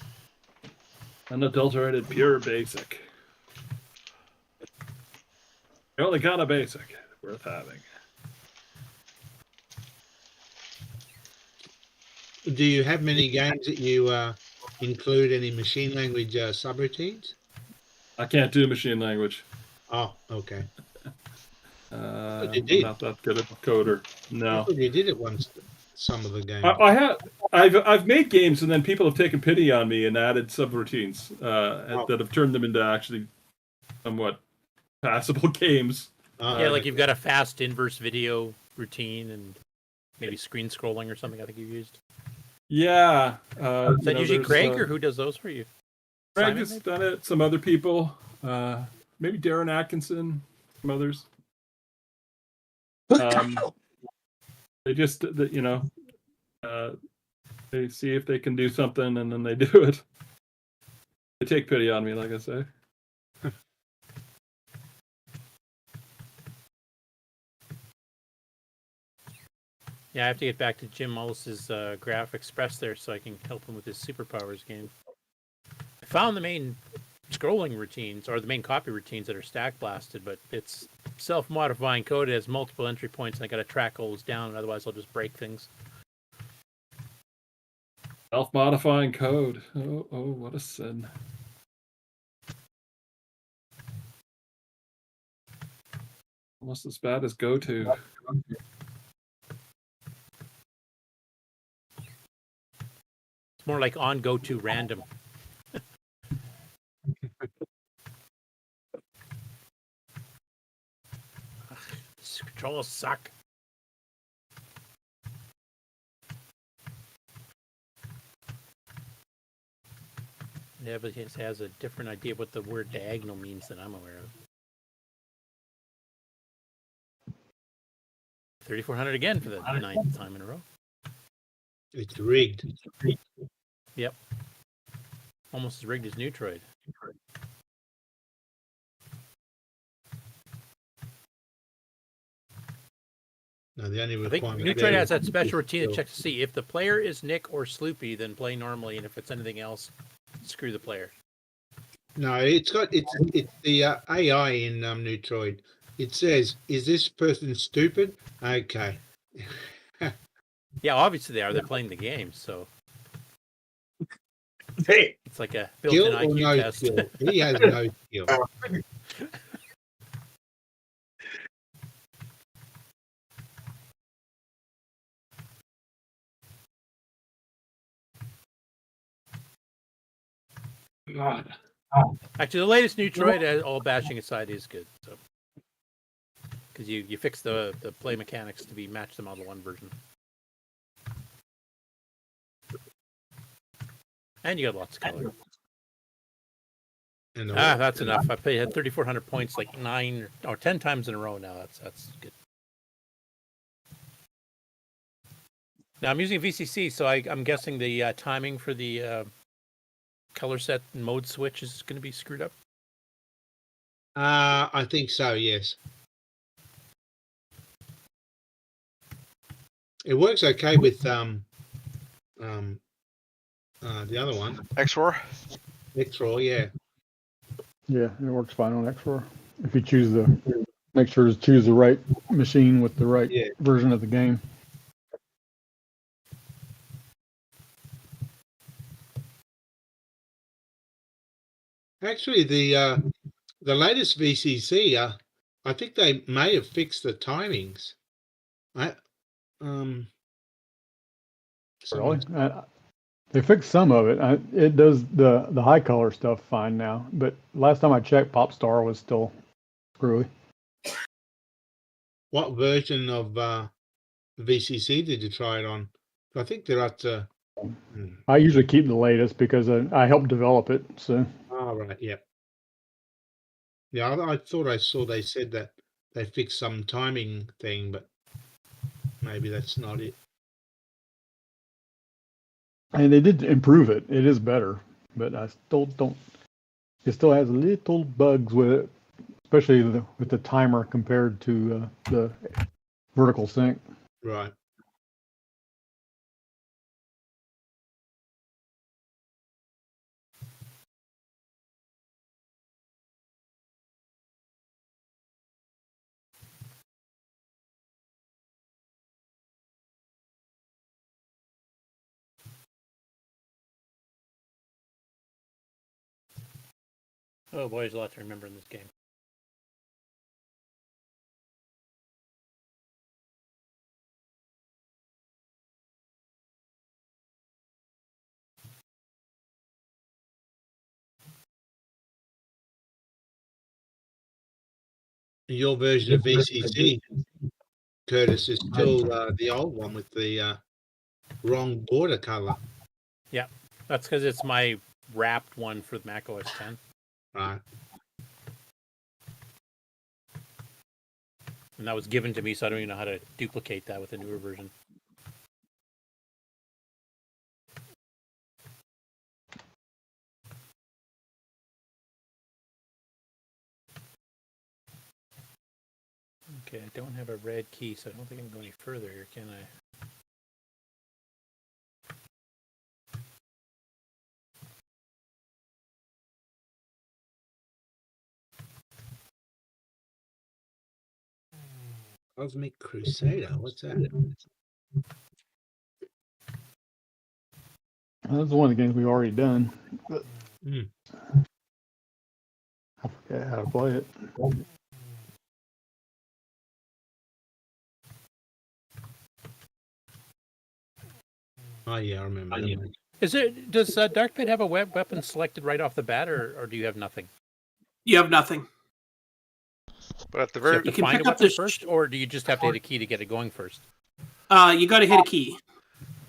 Unadulterated pure basic. You only got a basic. Worth having. Do you have many games that you include any machine language subroutines? I can't do machine language. Oh, okay. I'm you did. not that good of a coder. I No. thought you did it once. Some of the games. I've made games and then people have taken pity on me and added subroutines that have turned them into actually somewhat passable games. Yeah, like you've got a fast inverse video routine and maybe screen scrolling or something. I think you used. Yeah. Is that usually Craig or who does those for you? Craig has done it. Some other people. Maybe Darren Atkinson. Some others. They just, they see if they can do something and then they do it. They take pity on me, like I say. Yeah, I have to get back to Jim Mullis's Graph Express there so I can help him with his superpowers game. I found the main scrolling routines or the main copy routines that are stack blasted, but it's self-modifying code. It has multiple entry points and I got to track all those down, and otherwise I'll just break things. Self-modifying code. Oh, what a sin. Almost as bad as GoTo. It's more like on GoTo random. These controls suck. has a different idea of what the word diagonal means than I'm aware of. 3,400 again for the 9th time in a row. It's rigged. Yep. Almost as rigged as Neutroid. No, the only I think requirement Neutroid there has is that special skill. routine to check to see if the player is Nick or Sloopy, then play normally, and if it's anything else, screw the player. No, it's the AI in Neutroid. It says, "Is this person stupid?" Okay. Yeah, obviously they are. They're playing the game, so Hey, it's like a built-in Skill or IQ no test. skill? He has no skill. Actually, the latest Neutroid, all bashing aside, is good. So, because you fix the play mechanics to be match the Model 1 version, and you got lots of color. And That's enough. I had 3,400 points like 9 or 10 times in a row now. That's good. Now I'm using VCC, so I'm guessing the timing for the color set and mode switch is going to be screwed up. I think so. Yes. It works okay with the other one, X-Roar? X-Roar, yeah. Yeah, it works fine on X4. If you make sure to choose the right machine with the right Yeah. version of the game. Actually, the latest VCC, I think they may have fixed the timings. Really? someone- They fixed some of it. It does the high color stuff fine now, but last time I checked, Popstar was still screwy. What version of VCC did you try it on? I think they're at. I usually keep the latest because I helped develop it. So Oh, right, yeah. Yeah, I thought I saw they said that they fixed some timing thing, but maybe that's not it. and they did improve it. It is better, but I still don't. It still has little bugs with it, especially with the timer compared to the vertical sync. Right. Oh boy, there's a lot to remember in this game. Your version of VCC, Curtis, is still the old one with the wrong border color. Yeah, that's because it's my wrapped one for the Mac OS 10. Right. And that was given to me, so I don't even know how to duplicate that with a newer version. Okay, I don't have a red key, so I don't think I can go any further here, can I? Cosmic Crusader, what's that? That's one of the games we've already done. Mm. I forget how to play it. Oh yeah, I remember. Does Dark Pit have a weapon selected right off the bat, or do you have nothing? You have nothing. But at the So you very have to You can find a pick up weapon this- first, or do you just have to hit a key to get it going first? You got to hit a key.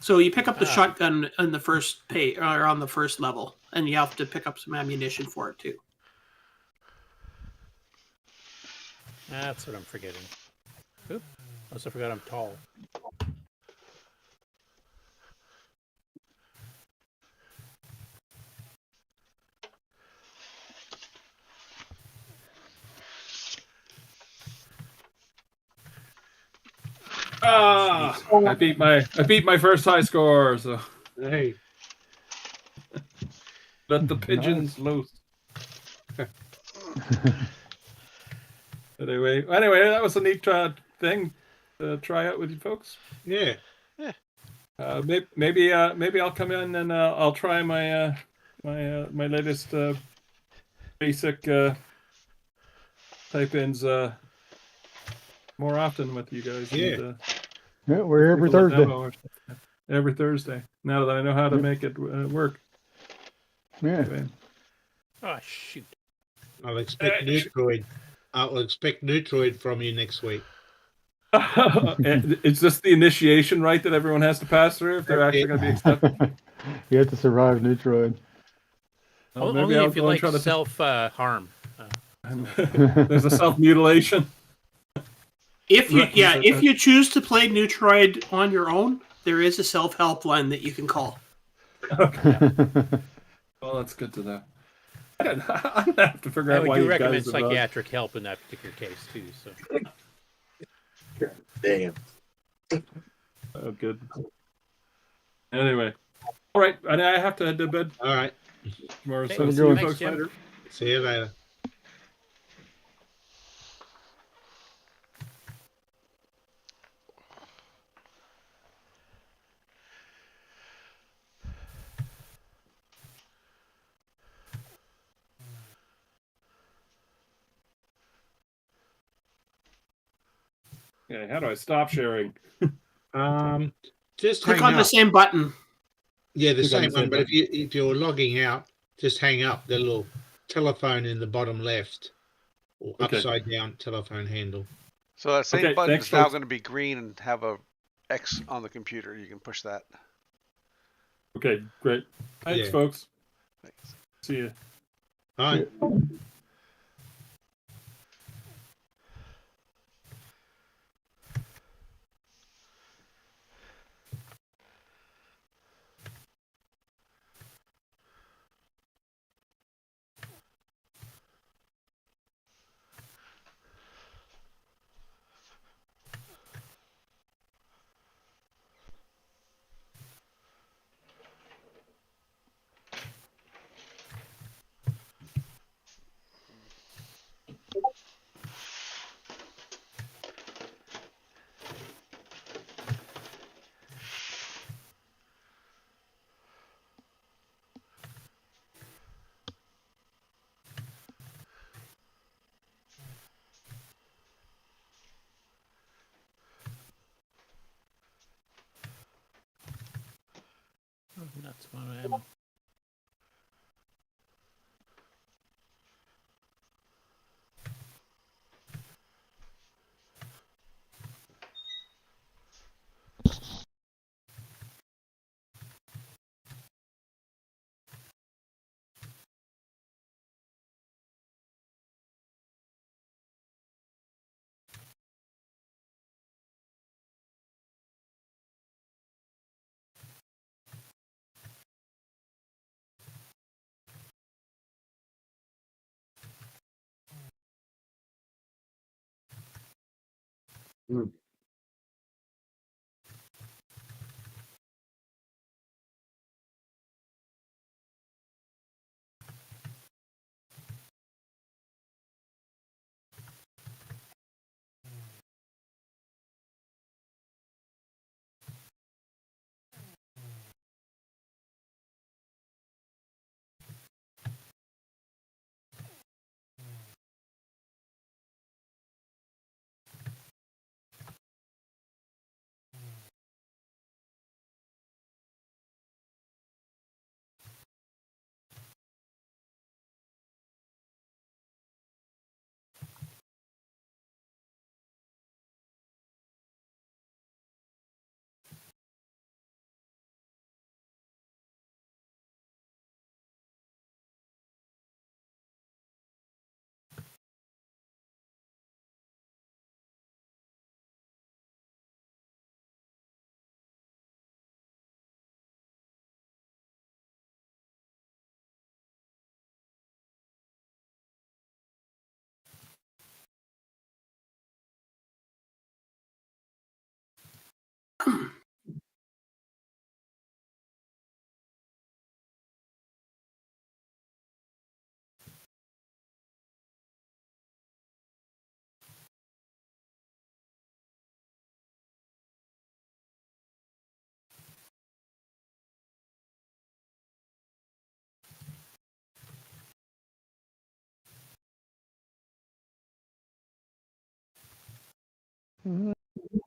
So you pick up the shotgun in the first or on the first level, and you have to pick up some ammunition for it too. That's what I'm forgetting. Oop. Also forgot I'm tall. I beat my first high score, so Hey, let the pigeons loose. Anyway, that was a neat thing to try out with you folks. yeah. Maybe I'll come in and I'll try my my latest basic type-ins more often with you guys. Yeah. And, Yeah, we're every Thursday. Every Thursday. Now that I know how to make it work. Yeah. Anyway. Oh shoot! I'll expect Neutroid. I'll expect Neutroid from you next week. It's just the initiation, right, that everyone has to pass through if they're actually going to be accepted. You have to survive Neutroid. Well, Only if you like self-harm. There's a self-mutilation. If you choose to play Neutroid on your own, there is a self-help line that you can call. Okay. Well, that's good to know. I'm gonna have to figure out why I would you recommend guys psychiatric help in that particular case too. So. Damn. Oh, good. Anyway, all right. I have to head to bed. All right. Tomorrow, Thanks. so see you Thanks, folks Jim. later. See you later. Okay, how do I stop sharing? Just Click hang on the up. same button. Yeah, the Click on same the same one. But button. if you're logging out, just hang up. The little telephone in the bottom left, or Okay. upside down telephone handle. So that same Okay, button thanks, is now folks. going to be green and have a X on the computer. You can push that. Okay, great. Thanks, Yeah. folks. Thanks. See you. All right. That's what I am.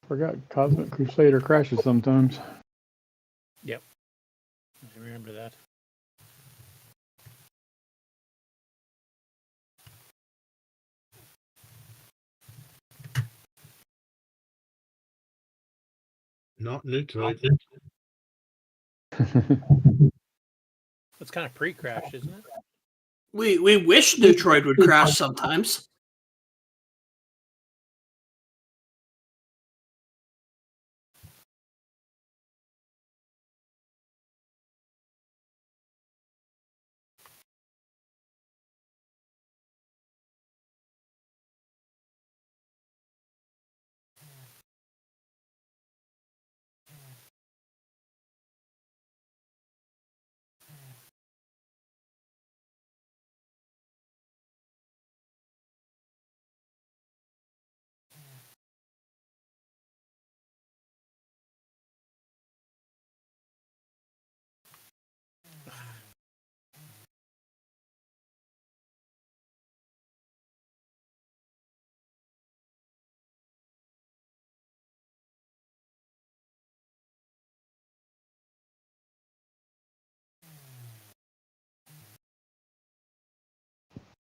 Forgot Cosmic Crusader crashes sometimes. Yep. I remember that. Not Neutroid. It's kind of pre-crash, isn't it? We wish Neutroid would crash sometimes.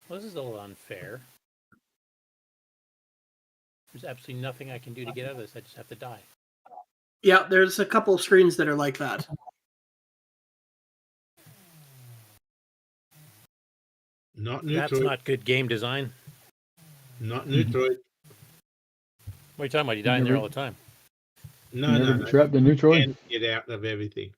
Well, this is a little unfair. There's absolutely nothing I can do to get out of this. I just have to die. Yeah, there's a couple of screens that are like that. Not Neutroid. That's not good game design. Not Neutroid. What are you talking about? You die in there all the time. No, Never no, get no. trapped in Neutroid. And get out of everything.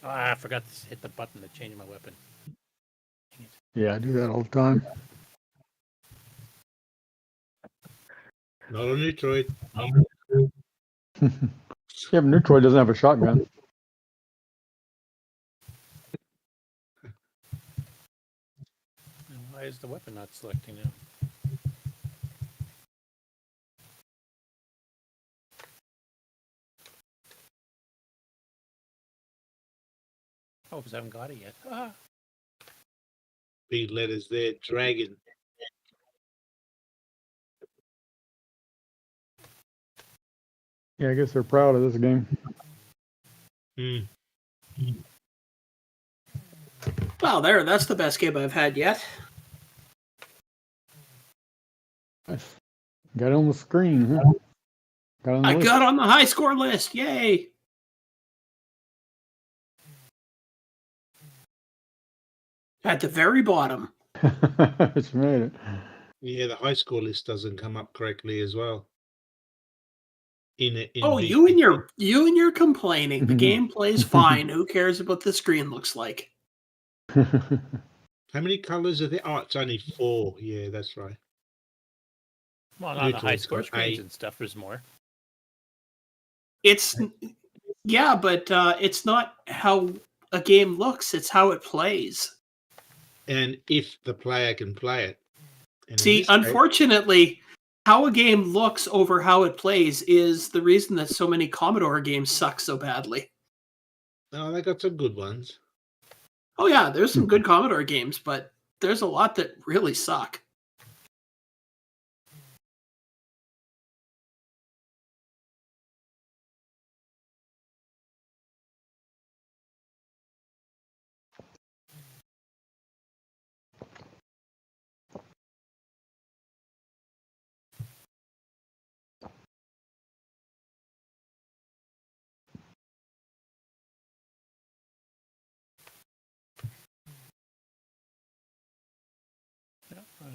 Ah, I forgot to hit the button to change my weapon. Yeah, I do that all the time. Not a Neutroid. Yeah, but Neutroid doesn't have a shotgun. And why is the weapon not selecting now? Oh, because I haven't got it yet. Ah. Big letters there. Dragon. Yeah, I guess they're proud of this game. Well, that's the best game I've had yet. Nice. Got it on the screen, huh? Got it on the I list. got on the high score list. Yay! At the very bottom. It's made it. Yeah, the high score list doesn't come up correctly as well. Oh, you and your complaining. The game plays fine. Who cares what the screen looks like? How many colors are there? Oh, it's only 4. Yeah, that's right. Well, on the high Neutroid's score got screens 8. and stuff, there's more. It's but it's not how a game looks. It's how it plays. And if the player can play it. And See, unfortunately, how a game looks over how it plays is the reason that so many Commodore games suck so badly. Oh, they got some good ones. Oh yeah, there's some good Commodore games, but there's a lot that really suck.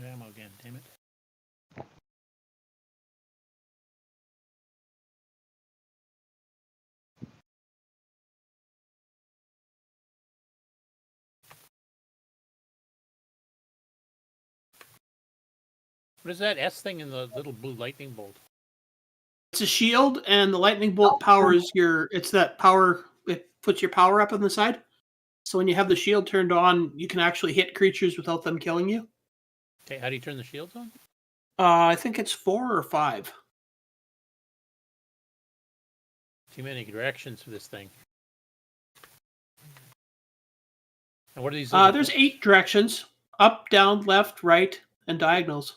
Yeah, ammo again, damn it. What is that S thing in the little blue lightning bolt? It's a shield, and the lightning bolt powers your. It's that power. It puts your power up on the side. So when you have the shield turned on, you can actually hit creatures without them killing you. Okay, how do you turn the shields on? I think it's 4 or 5. Too many directions for this thing. And what are these? There's 8 directions: up, down, left, right, and diagonals.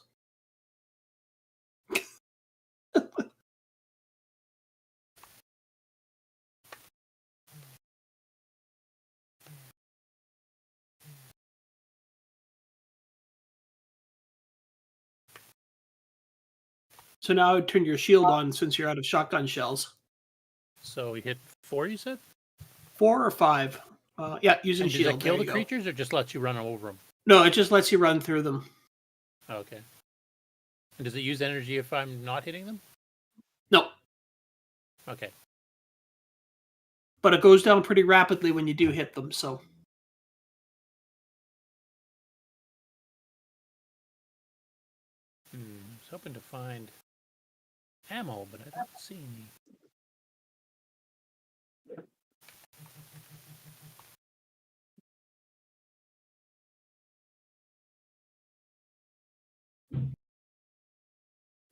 So now I would turn your shield on since you're out of shotgun shells. So we hit 4, you said? 4 or 5. Yeah, using And shield. Does that kill there the you go. creatures or just lets you run over them? No, it just lets you run through them. Oh, okay. And does it use energy if I'm not hitting them? No, Okay. but it goes down pretty rapidly when you do hit them. So I was hoping to find ammo, but I don't see any.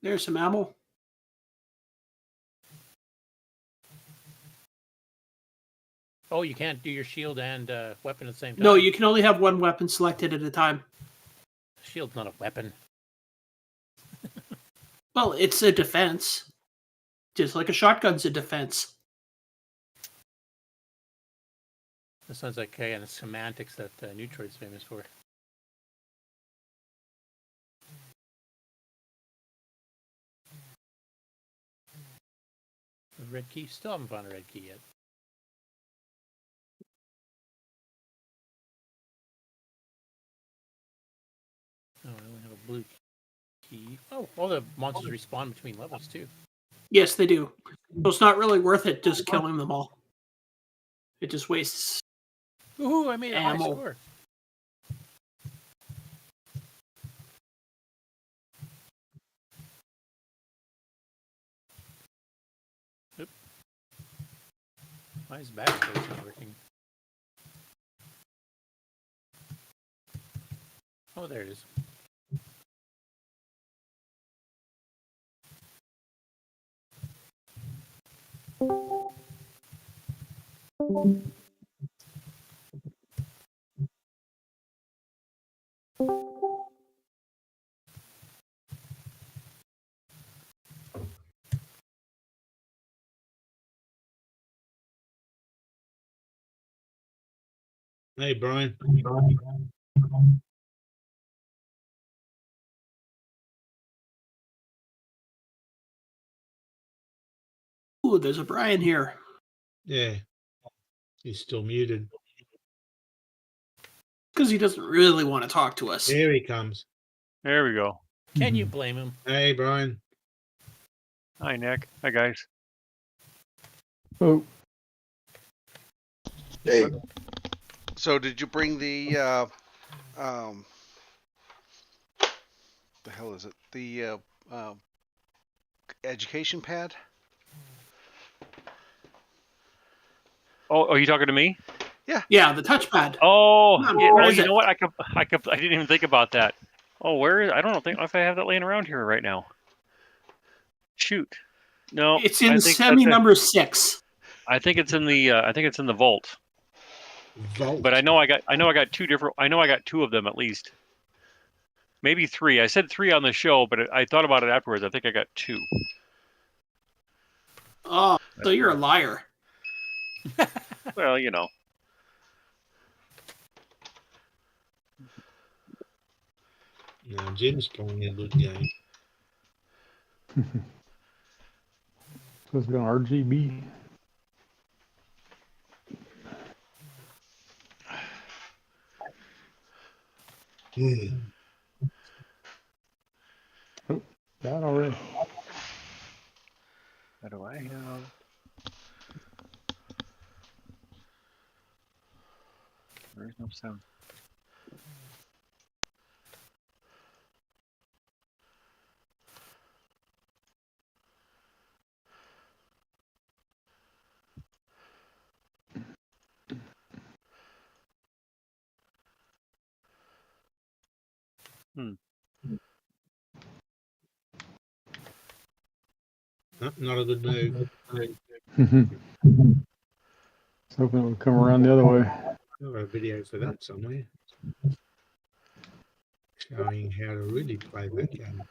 there's some ammo. Oh, you can't do your shield and weapon at the same time? No, you can only have one weapon selected at a time. Shield's not a weapon. Well, it's a defense. Just like a shotgun's a defense. That sounds like kind of semantics that Neutroid's famous for. The red key? Still haven't found a red key yet. Oh, I only have a blue key. Oh, all the monsters respawn between levels too. Yes, they do. So it's not really worth it just killing them all. It just wastes. Ooh, I made a high Ammo. score. Oop. Why is backspace not working? Oh, there it is. Hey, Brian. Ooh, there's a Brian here. Yeah. He's still muted. Because he doesn't really want to talk to us. There he comes. There we go. Can you blame him? Hey, Brian. Hi, Nick. Hi, guys. Oh, Hey, So did you bring the hell is it? The education pad? Oh, are you talking to me? Yeah, the touchpad. Oh, Come on, yeah, where oh, is you it? know what? I didn't even think about that. Oh, where is? I don't think if I have that laying around here right now. Shoot. No, It's I in think semi that's number 6. I think it's in the vault. Vault. But I know I got two of them at least. Maybe 3. I said 3 on the show, but I thought about it afterwards. I think I got 2. Oh, so you're a liar. Well, you know. No, Jim's playing a good game. so it's got RGB. Oh, that already. What do I have? There's no sound. Not a good move. Hoping it will come around the other way. I've got a video for that somewhere. Showing how to really play that game.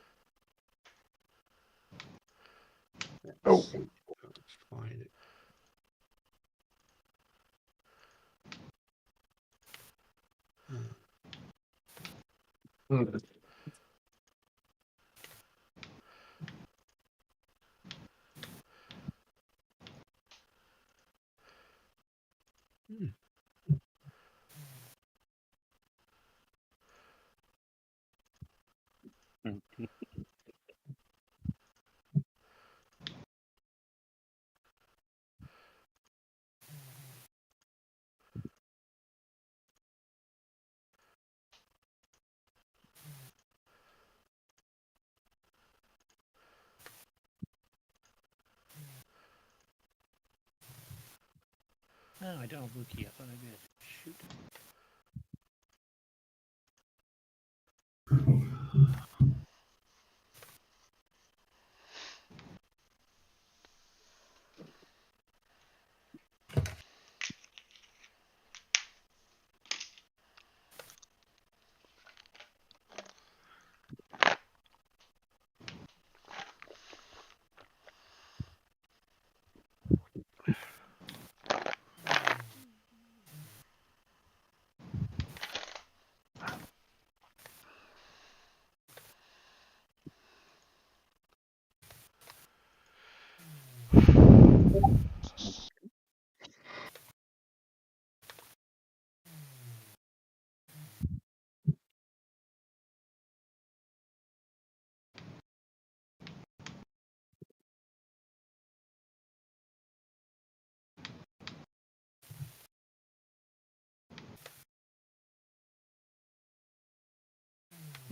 Let's see if I can find it. Oh, I don't have Wookiee. I thought I did. Shoot.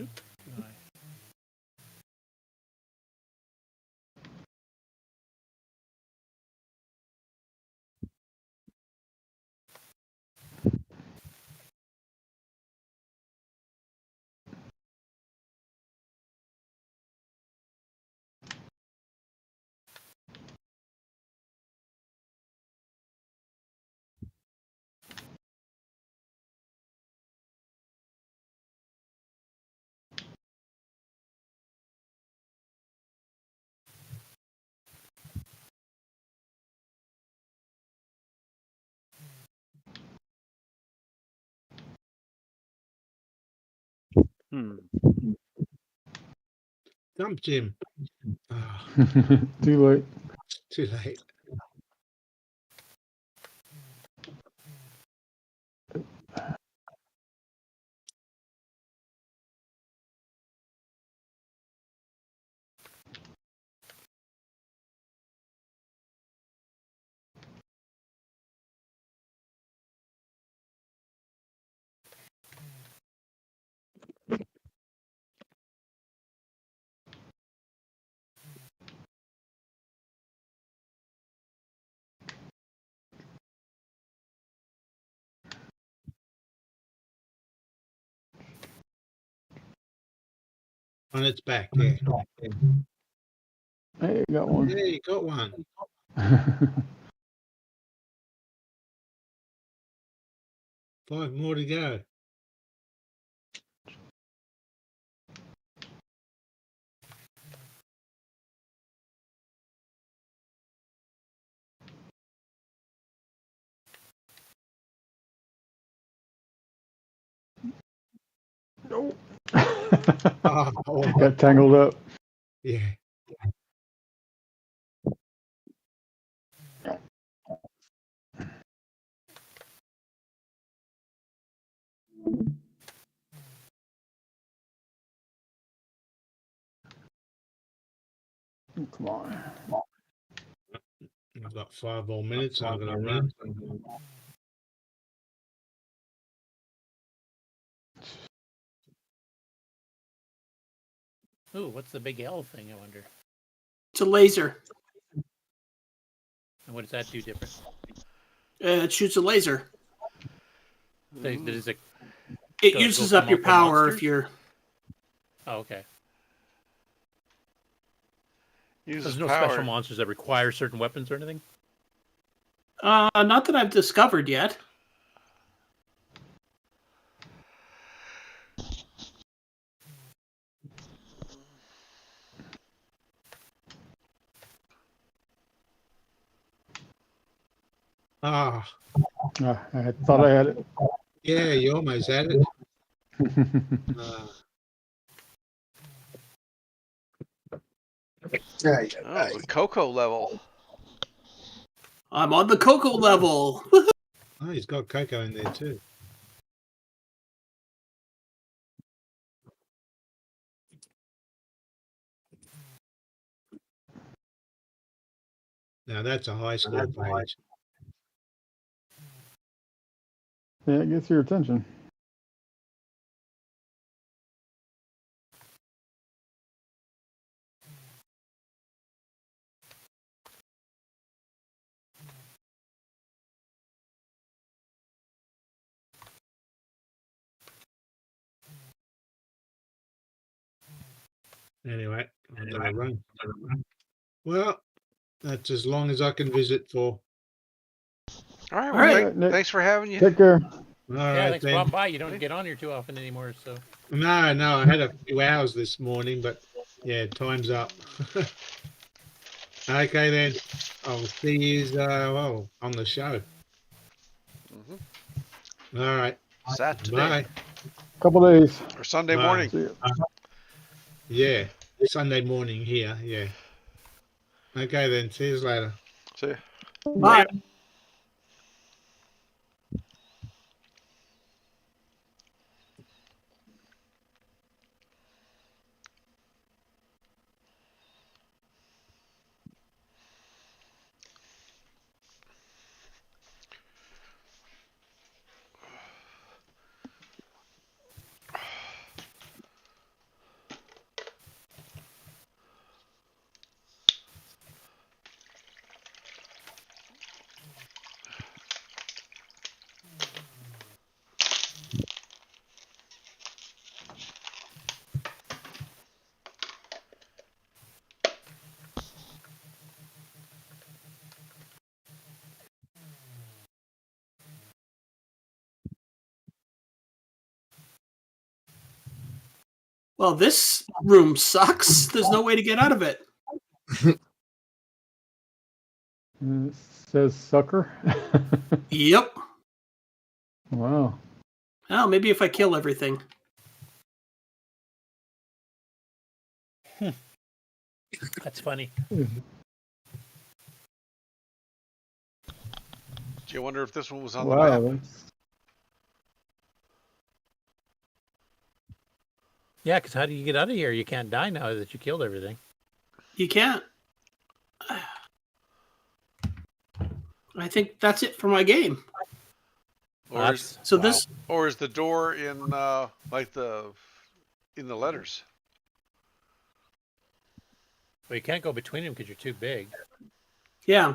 Oop. Dump Jim. Oh, Too late. too late. On its back, yeah. Hey, got one. Yeah, you got one. 5 more to go. Nope. Oh, Got tangled up. yeah. Come on. I've got 5 more minutes. I'm going to run. Ooh, what's the big L thing, I wonder? It's a laser. And what does that do different? It shoots a laser. Does it It go uses for up your multiple power monsters? if you're. Oh, okay. Uses There's no power. special monsters that require certain weapons or anything? Not that I've discovered yet. Ah, I thought I had it. yeah, you almost had it. Oh, the CoCo level. I'm on the CoCo level. Oh, he's got CoCo in there too. Now that's a high score page. Yeah, it gets your attention. Anyway, I'm gonna run. Well, that's as long as I can visit for. All right. All Well, right. Nick, thanks for having you. take care. All Yeah, right thanks for then. stopping by. You don't get on here too often anymore, so. No, I had a few hours this morning, but yeah, time's up. Okay then, I'll see you on the show. Mm-hmm. All right, Saturday. bye. Couple days. Or Sunday Bye. morning. See you. Yeah, Sunday morning here. Yeah. Okay then, see you later. See ya. Bye. Well, this room sucks. There's no way to get out of it. It says sucker. Yep. Wow. Well, maybe if I kill everything. That's funny. Do you wonder if this one was on the Wow. map? That's, Yeah, because how do you get out of here? You can't die now that you killed everything. You can't. I think that's it for my game. Or is, So this, or is the door in like in the letters? Well, you can't go between them because you're too big. yeah.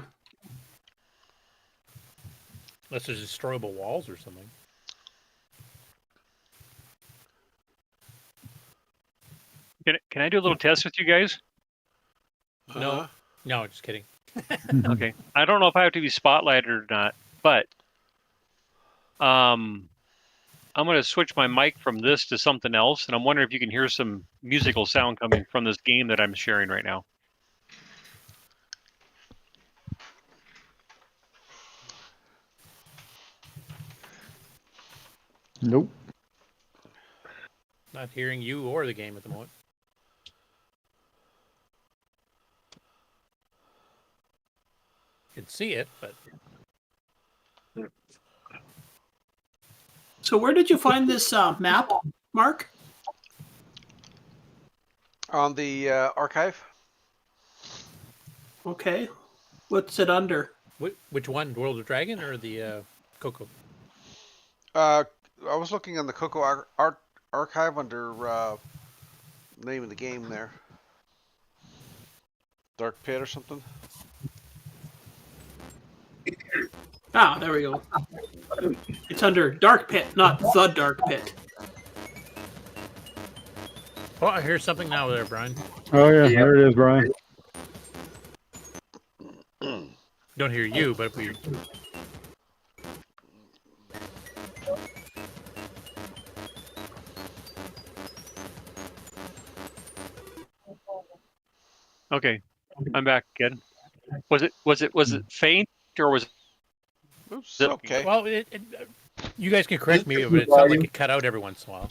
Unless there's destroyable walls or something. Can I do a little test with you guys? Uh-huh. No, just kidding. Okay. I don't know if I have to be spotlighted or not, but I'm going to switch my mic from this to something else, and I'm wondering if you can hear some musical sound coming from this game that I'm sharing right now. nope. Not hearing you or the game at the moment. You can see it, but So where did you find this map, Mark? On the archive. Okay. What's it under? which one? World of Dragon or the CoCo? I was looking on the CoCo archive under name of the game there. Dark Pit or something. Ah, there we go. It's under Dark Pit, not the Dark Pit. Oh, I hear something now there, Brian. Oh yeah, there it is, Brian. Don't hear you, but we. Okay, I'm back again. Was it faint or was Oops. it? Okay. Well, you guys can correct me, but it sounded like it cut out every once in a while.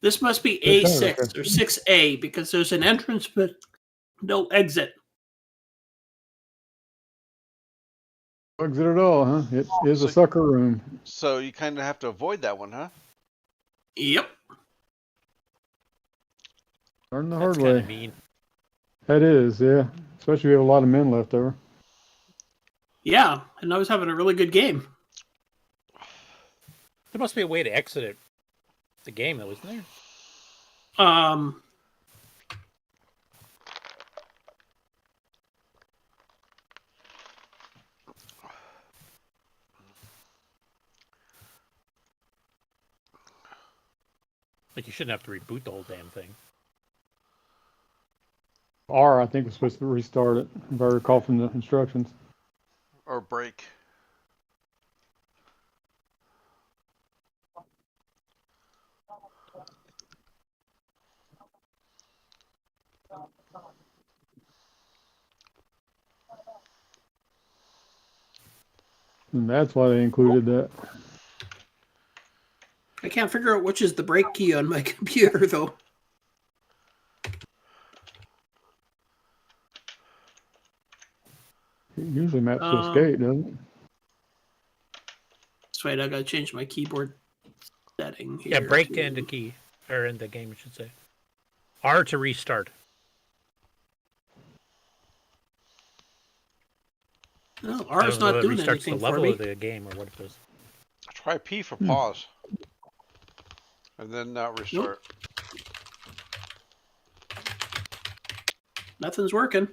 This must be A6 or 6A because there's an entrance but no exit. Exit it all, huh? It is a sucker room. So you kind of have to avoid that one, huh? Yep. Learn the That's hard kind way. of mean. That is, yeah. Especially if you have a lot of men left over. Yeah, and I was having a really good game. There must be a way to exit it. The game, though, isn't there? Like you shouldn't have to reboot the whole damn thing. R, I think, was supposed to restart it, if I recall from the instructions. Or break. And that's why they included that. I can't figure out which is the break key on my computer, though. It usually maps to escape, doesn't it? That's right, I gotta change my keyboard setting here. Yeah, break to end the key. Or end the game, I should say. R to restart. No, R is not doing anything anything the level for me. of the game or what it does. Try P for pause. And then restart. Nope. Nothing's working.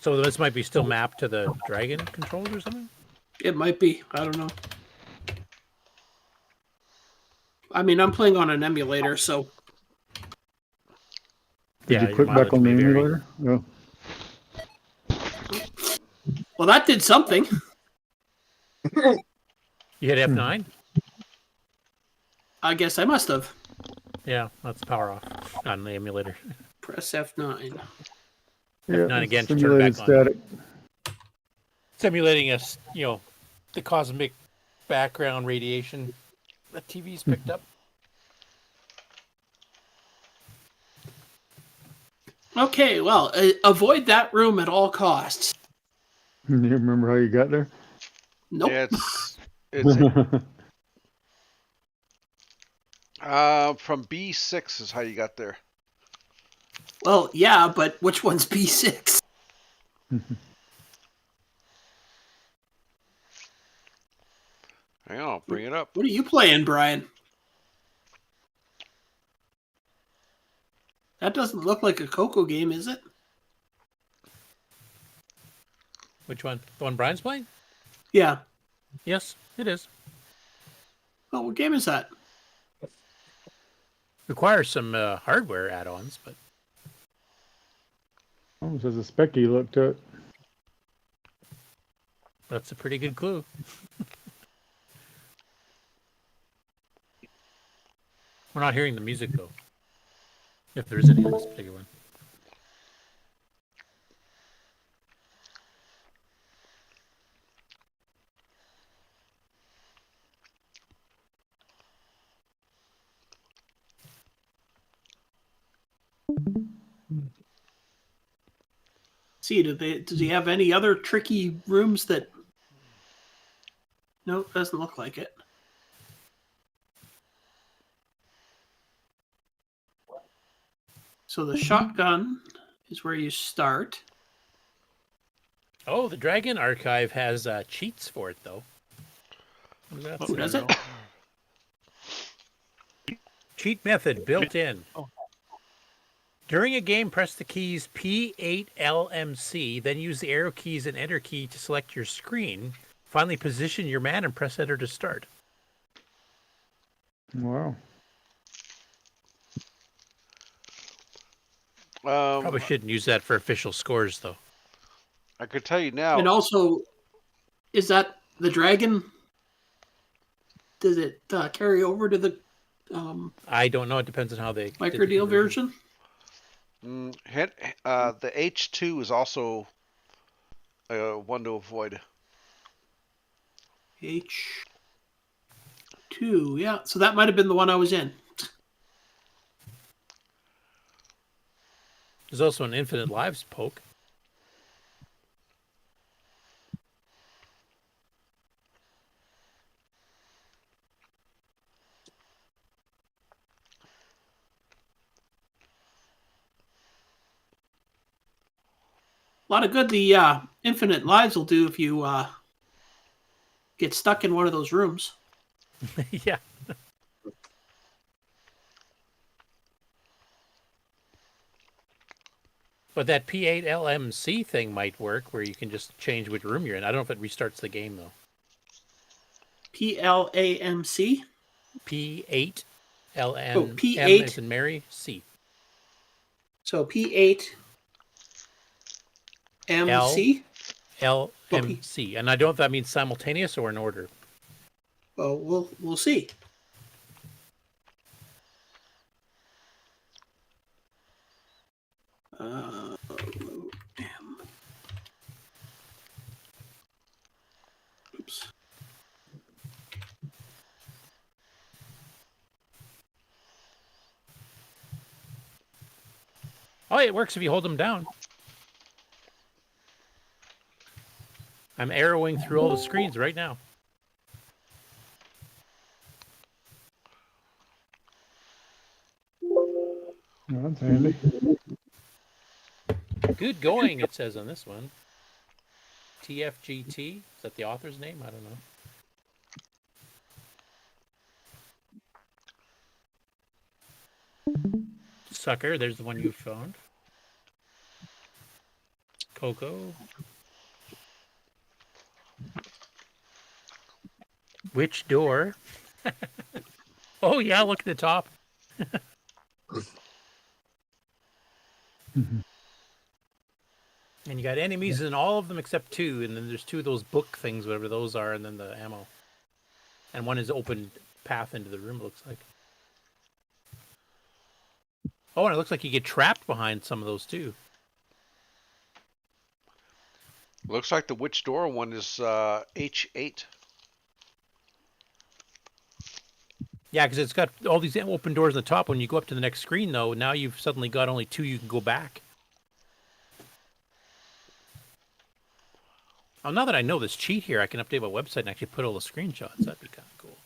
So this might be still mapped to the Dragon controller or something? It might be. I don't know. I mean, I'm playing on an emulator, so... Did you click back on the emulator? No. Well, that did something. You hit F9? I guess I must have. Yeah, that's power off on the emulator. Press F9. Yeah, F9 again to turn simulated back static. on. Simulating us, the cosmic background radiation that TV's picked up. Okay, well, avoid that room at all costs. You remember how you got there? Nope. Yeah, from B6 is how you got there. Well, yeah, but which one's B6? Hang on, I'll bring it up. What are you playing, Brian? That doesn't look like a CoCo game, is it? Which one? The one Brian's playing? Yeah. Yes, it is. Oh, what game is that? Requires some hardware add-ons, but Almost has a specky look to it. that's a pretty good clue. We're not hearing the music, though. If there is any on this particular one. See, does he have any other tricky rooms that... Nope, doesn't look like it. So the shotgun is where you start. Oh, the Dragon Archive has cheats for it, though. Oh, does it? Cheat method built in. During a game, press the keys P8LMC, then use the arrow keys and enter key to select your screen. Finally, position your man and press enter to start. Wow. Probably shouldn't use that for official scores, though. I could tell you now. And also, is that the dragon? Does it carry over to the I don't know. It depends on how they micro deal version. The H2 is also one to avoid. H2, yeah. So that might have been the one I was in. There's also an infinite lives poke. A lot of good the infinite lives will do if you get stuck in one of those rooms. Yeah. But that P8LMC thing might work, where you can just change which room you're in. I don't know if it restarts the game, though. PLAMC? P8LM, P8. M as in Mary, C. So P8 MC? LMC. And I don't know if that means simultaneous or in order. Well, we'll see. Damn. Oops. Oh, it works if you hold them down. I'm arrowing through all the screens right now. That's handy. Good going, it says on this one. TFGT? Is that the author's name? I don't know. Sucker, there's the one you found. CoCo. Which door? Oh, yeah, look at the top. And you got enemies in all of them except two, and then there's two of those book things, whatever those are, and then the ammo. And one is open path into the room, it looks like. Oh, and it looks like you get trapped behind some of those too. Looks like the Witch Door one is H8. Yeah, because it's got all these open doors on the top. When you go up to the next screen, though, now you've suddenly got only two you can go back. Oh, now that I know this cheat here, I can update my website and actually put all the screenshots. That'd be kind of cool.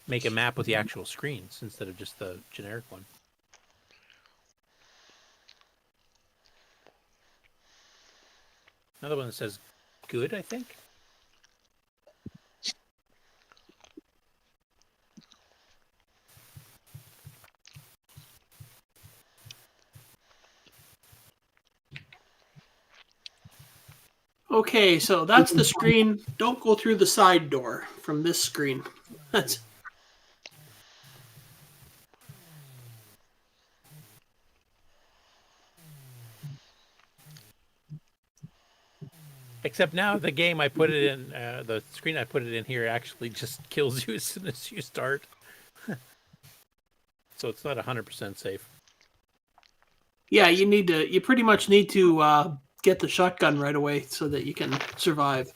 Make a map with the actual screens instead of just the generic one. Another one that says good, I think. Okay, so that's the screen. Don't go through the side door from this screen. That's Except now the game I put it in, the screen I put it in here actually just kills you as soon as you start. So it's not 100% safe. yeah. You pretty much need to get the shotgun right away so that you can survive.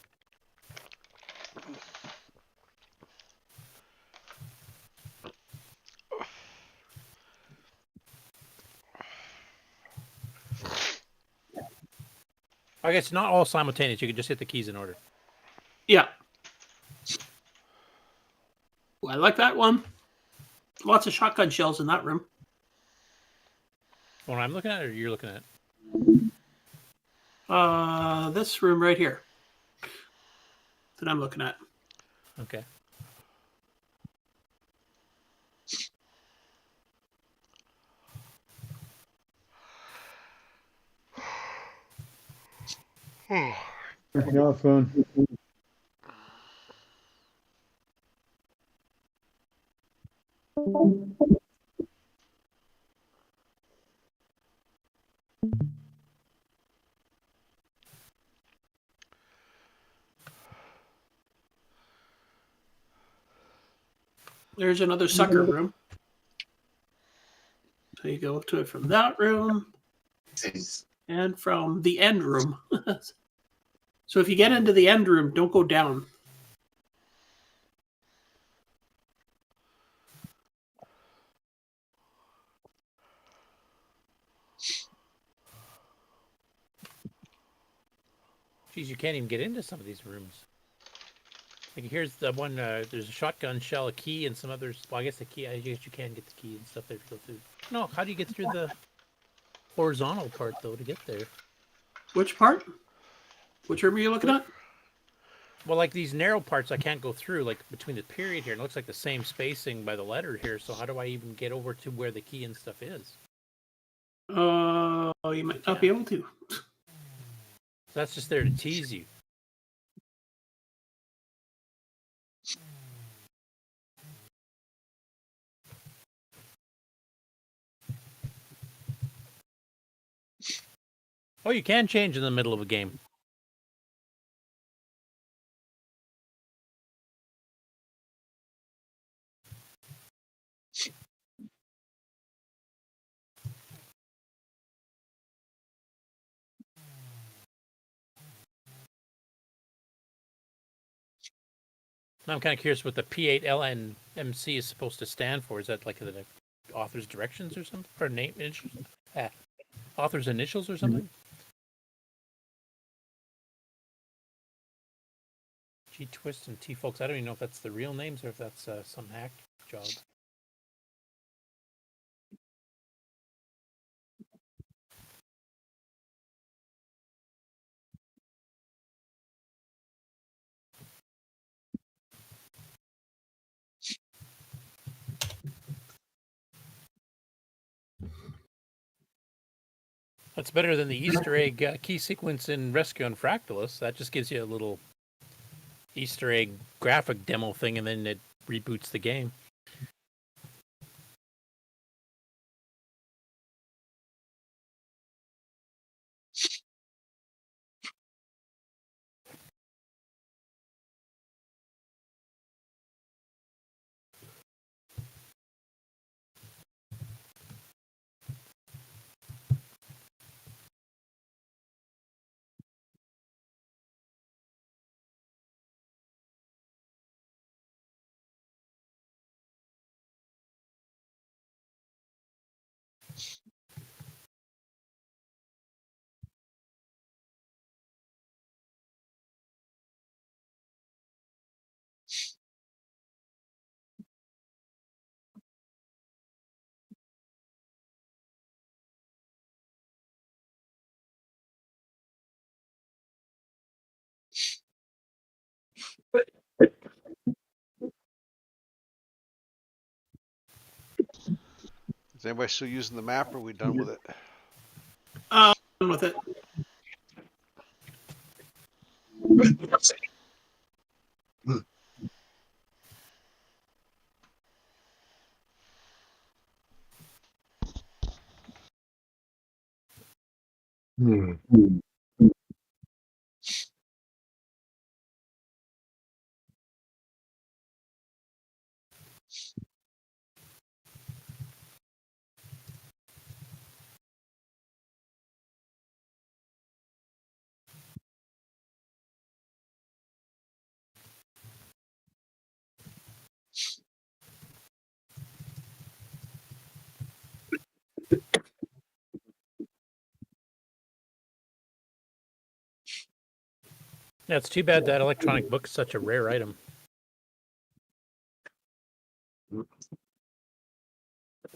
I guess not all simultaneous. You can just hit the keys in order. Yeah. Ooh, I like that one. Lots of shotgun shells in that room. What I'm looking at, or you're looking at? This room right here that I'm looking at. Okay. Yeah, fun. There's another sucker room. So you go up to it from that room and from the end room. So if you get into the end room, don't go down. Geez, you can't even get into some of these rooms. Like here's the one. There's a shotgun shell, a key, and some others. Well, I guess the key. I guess you can get the key and stuff there to go through. No, how do you get through the horizontal part though to get there? Which part? Which room are you looking at? Well, like these narrow parts, I can't go through. Like between the period here, it looks like the same spacing by the letter here. So how do I even get over to where the key and stuff is? You might not be able to. So that's just there to tease you. Oh, you can change in the middle of a game. Now I'm kind of curious what the P8LNMC is supposed to stand for. Is that like the author's directions or something? Or name initials? Author's initials or something? G-Twist and T-Folks. I don't even know if that's the real names or if that's some hack job. That's better than the Easter egg key sequence in Rescue on Fractalus. That just gives you a little Easter egg graphic demo thing, and then it reboots the game. Is anybody still using the map, or are we done with it? Done with it. Yeah, it's too bad that electronic book is such a rare item.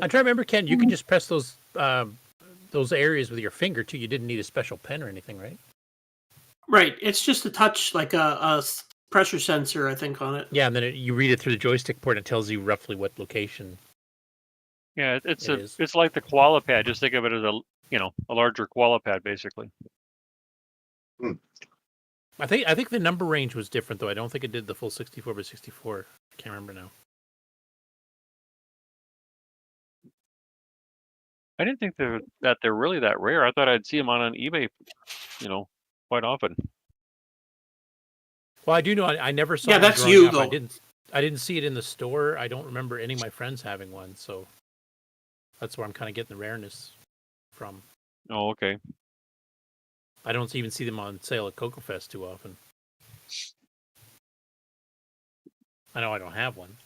I try to remember, Ken, you could just press those areas with your finger too. You didn't need a special pen or anything, right? Right. It's just a touch, like a pressure sensor, I think, on it. Yeah, and then you read it through the joystick port, and it tells you roughly what location. Yeah, it's like the koala pad. Just think of it as a larger koala pad, basically. I think the number range was different though. I don't think it did the full 64 by 64. I can't remember now. I didn't think that they're really that rare. I thought I'd see them on eBay, quite often. Well, I do know I never saw. Yeah, one that's growing you up. though. I didn't see it in the store. I don't remember any of my friends having one, so that's where I'm kind of getting the rareness from. Oh, okay. I don't even see them on sale at CoCo Fest too often. I know I don't have one.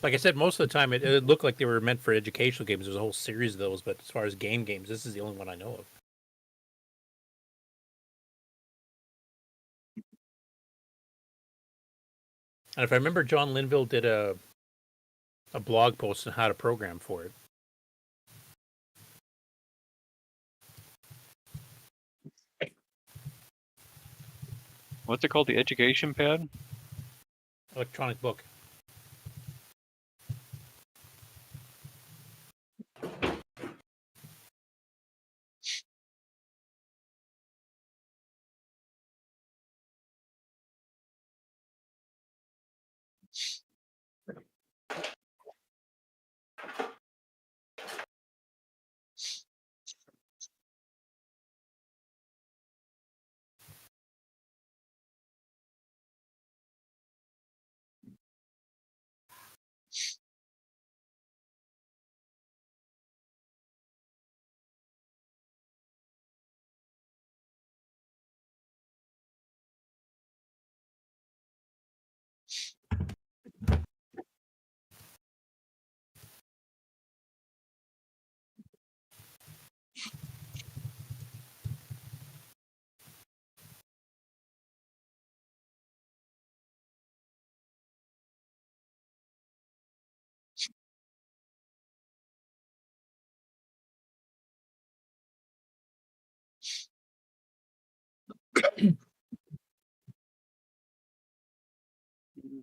Like I said, most of the time it looked like they were meant for educational games. There's a whole series of those, but as far as games, this is the only one I know of. And if I remember, John Linville did a blog post on how to program for it. What's it called? The education pad? Electronic book.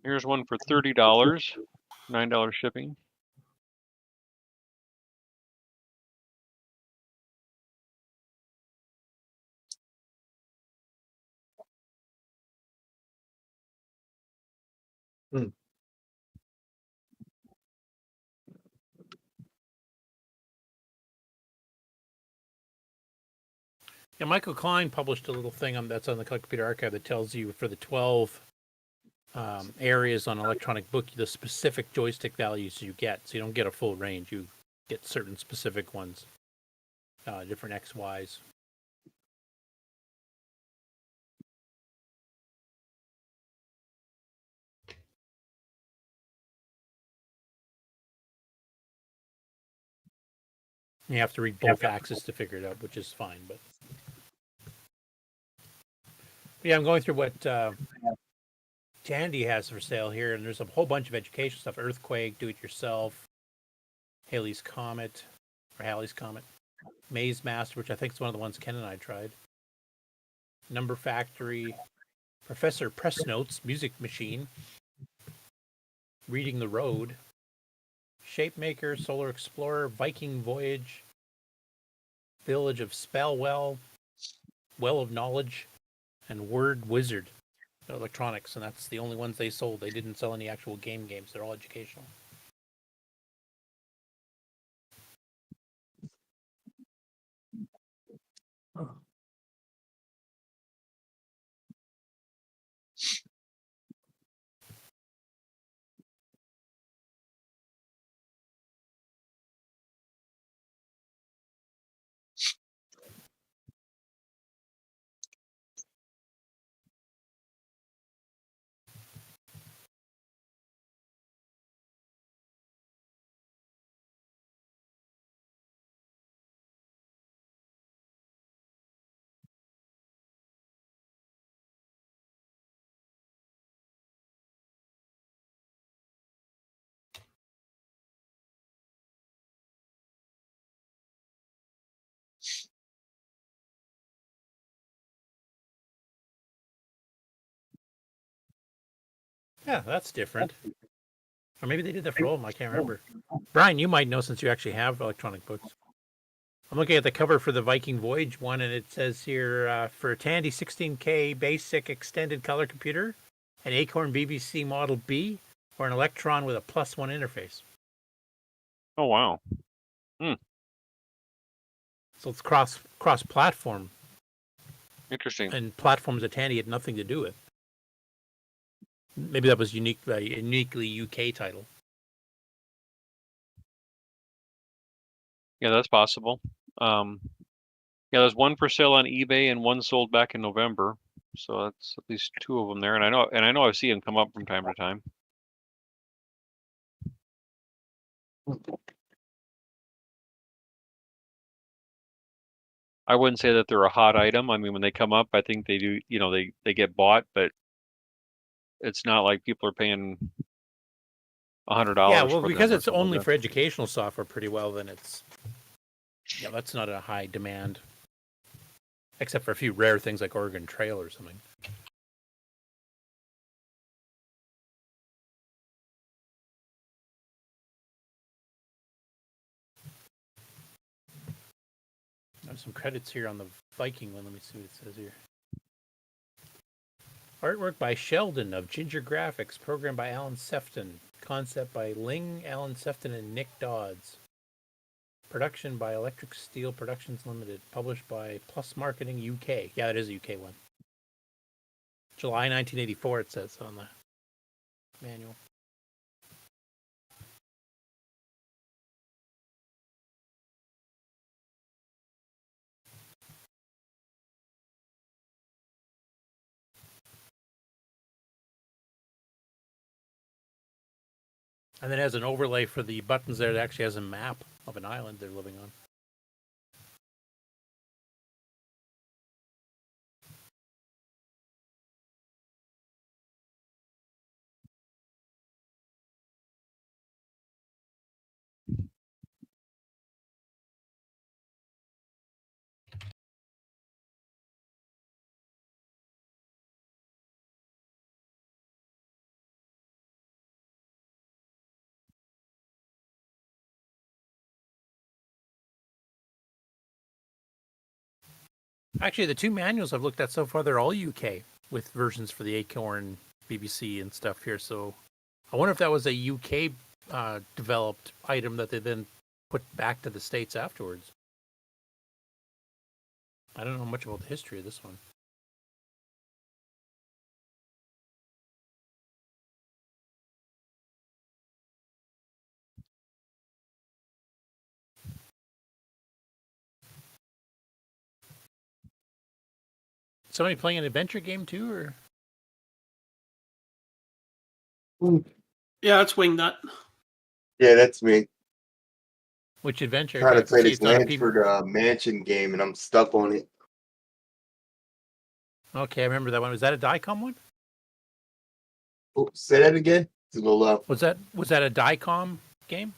Here's one for $30, $9 shipping. Yeah, Michael Klein published a little thing that's on the Computer Archive that tells you for the 12 areas on electronic book, the specific joystick values you get. So you don't get a full range. You get certain specific ones, different X, Ys. You have to read both axes to figure it out, which is fine. But yeah, I'm going through what Tandy has for sale here, and there's a whole bunch of educational stuff: Earthquake, Do It Yourself, Halley's Comet, Maze Master, which I think is one of the ones Ken and I tried. Number Factory, Professor Press Notes, Music Machine, Reading the Road, Shapemaker, Solar Explorer, Viking Voyage, Village of Spellwell, Well of Knowledge, and Word Wizard Electronics, and that's the only ones they sold. They didn't sell any actual games. They're all educational. Yeah, that's different. Or maybe they did that for all of them. I can't remember. Brian, you might know since you actually have electronic books. I'm looking at the cover for the Viking Voyage one, and it says here for Tandy 16K basic extended color computer an Acorn BBC Model B, or an Electron with a +1 interface. Oh wow. So it's cross-platform, Interesting. and platforms that Tandy had nothing to do with. Maybe that was uniquely UK title. Yeah, that's possible. Yeah, there's one for sale on eBay and one sold back in November. So that's at least 2 of them there, and I know I see them come up from time to time. I wouldn't say that they're a hot item. I mean, when they come up, I think they do. You know, they get bought, but it's not like people are paying $100. Yeah, well, for because them or it's something only like for educational software, pretty well, then it's that's not a high demand, except for a few rare things like Oregon Trail or something. There's some credits here on the Viking one. Let me see what it says here. Artwork by Sheldon of Ginger Graphics, programmed by Alan Sefton, concept by Ling, Alan Sefton, and Nick Dodds. Production by Electric Steel Productions Limited, published by Plus Marketing UK. Yeah, it is a UK one. July 1984, it says on the manual. And then it has an overlay for the buttons there that actually has a map of an island they're living on. Actually, the 2 manuals I've looked at so far, they're all UK, with versions for the Acorn, BBC, and stuff here. So I wonder if that was a UK developed item that they then put back to the States afterwards. I don't know much about the history of this one. Somebody playing an adventure game too, or? Yeah, it's Wingnut. Yeah, that's me. Which adventure? Trying Okay, to I can play see this it's not a Lansford Mansion game, and I'm stuck on it. Okay, I remember that one. Was that a DICOM one? Oh, say that again. It's a little low. Was that a DICOM game?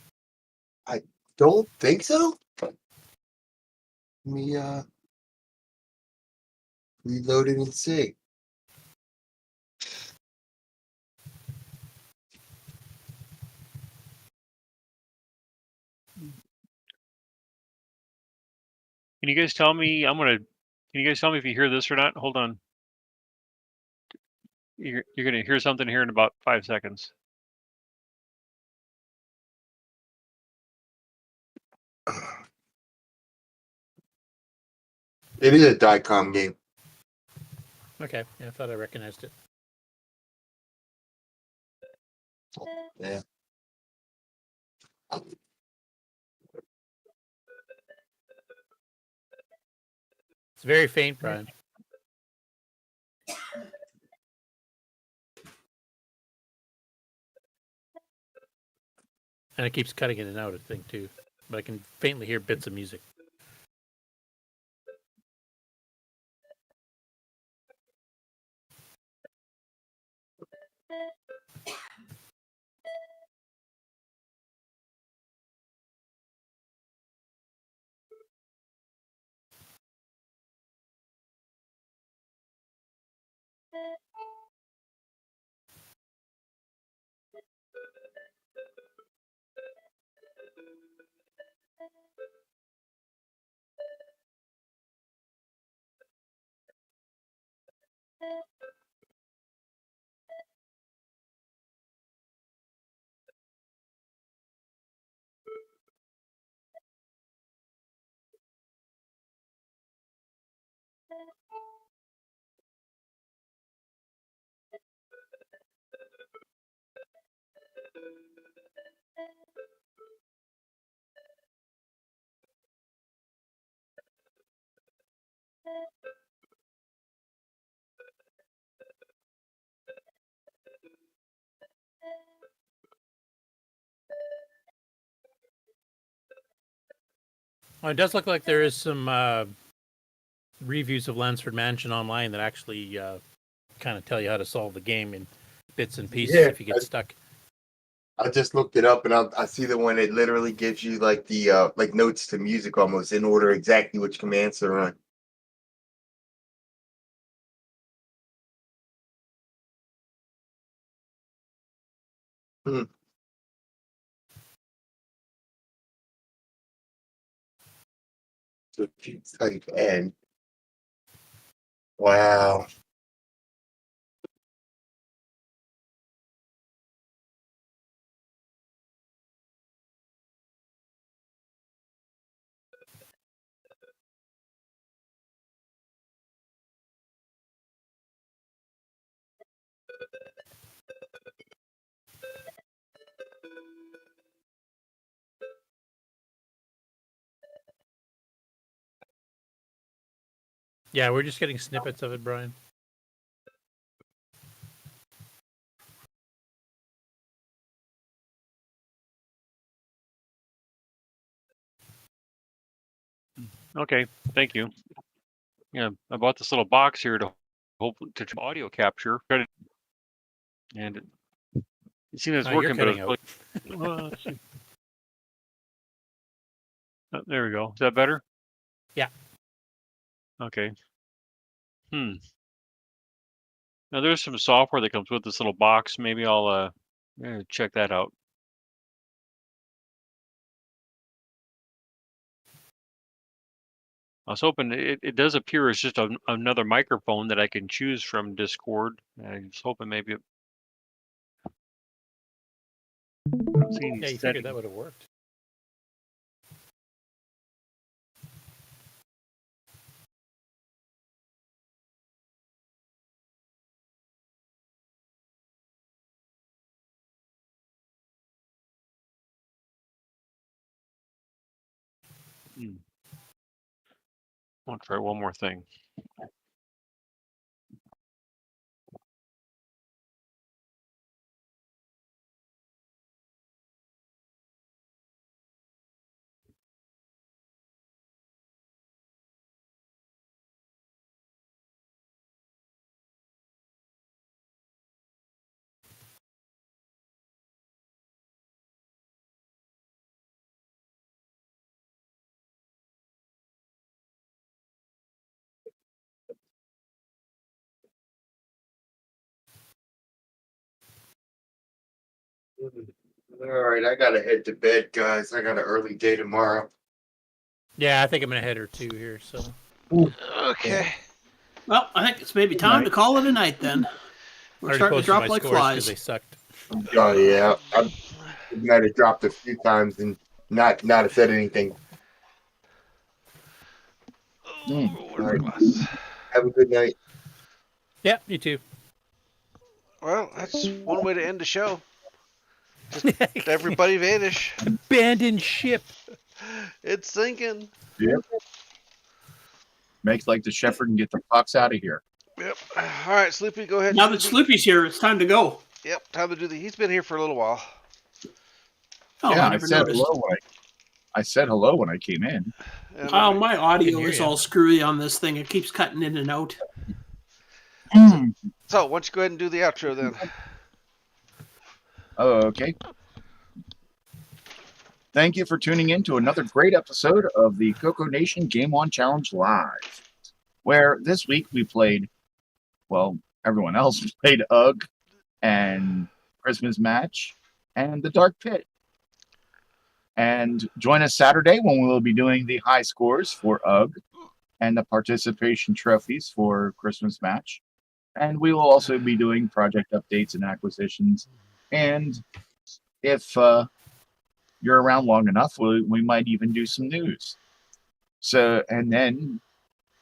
I don't think so. Let me reload it and see. Can you guys tell me? Can you guys tell me if you hear this or not? Hold on. You're gonna hear something here in about 5 seconds. It is a DICOM game. Okay, yeah, I thought I recognized it. Yeah. It's very faint, Brian. And it keeps cutting in and out, I think, too. But I can faintly hear bits of music. Oh, it does look like there is some reviews of Lansford Mansion online that actually kind of tell you how to solve the game in bits and pieces if you get stuck. I just looked it up, and I see the one that literally gives you like the like notes to music almost in order exactly which commands to run. Hmm. So if you type N, wow. Yeah, we're just getting snippets of it, Brian. Okay, thank you. Yeah, I bought this little box here to audio capture, and it seems it's Oh, you're working, but cutting it's like, let's see. Oh, there we go. Is that better? Yeah. Okay. Now there's some software that comes with this little box. Maybe I'll check that out. I was hoping it does appear as just another microphone that I can choose from Discord. I was hoping maybe it. Yeah, you figured that would have worked. I'll try one more thing. All right, I gotta head to bed, guys. I got an early day tomorrow. Yeah, I think I'm gonna head or two here. So. Okay. Well, I think it's maybe time to call it a night then. We're starting to drop like flies. They sucked. Oh yeah, I might have dropped a few times and not have said anything. All right. Have a good night. Yeah, you too. Well, that's one way to end the show. Just everybody vanish. Abandoned ship. It's sinking. Yep. Makes like the shepherd and get the fox out of here. Yep. All right, Sloopy, go ahead. Now that Sloopy's here, it's time to go. Yep, time to do he's been here for a little while. Oh, yeah, I never noticed. I said hello when I came in. Oh, my audio is all screwy on this thing. It keeps cutting in and out. So, why don't you go ahead and do the outro then? Okay. Thank you for tuning in to another great episode of the CoCo Nation Game On Challenge Live, where this week we played, well, everyone else played UGG and Christmas Match and the Dark Pit. And join us Saturday when we will be doing the high scores for UGG and the participation trophies for Christmas Match. And we will also be doing project updates and acquisitions. And if you're around long enough, we might even do some news. So, and then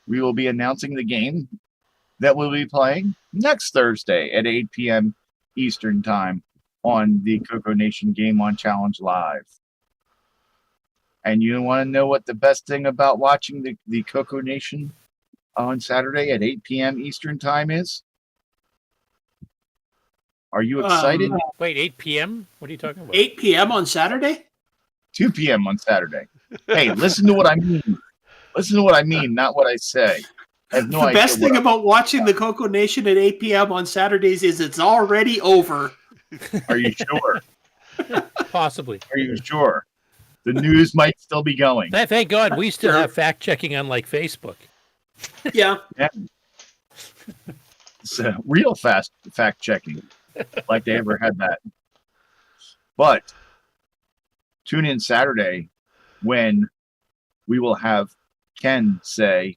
we will be announcing the game that we'll be playing next Thursday at 8 p.m. Eastern Time on the CoCo Nation Game on Challenge Live. And you want to know what the best thing about watching the CoCo Nation on Saturday at 8 p.m. Eastern Time is? Are you excited? Wait, 8 p.m.? What are you talking about? 8 p.m. on Saturday? 2 p.m. on Saturday. Hey, listen to what I mean. Listen to what I mean, not what I say. I have no The idea best thing about watching the CoCo Nation at 8 p.m. on Saturdays is it's already over. Are you sure? Possibly. Are you sure? The news might still be going. Thank God we still have fact checking, unlike Facebook. Yeah. It's real fast fact checking, like they ever had that. But tune in Saturday when we will have Ken say,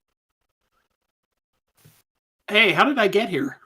Hey, how did I get here?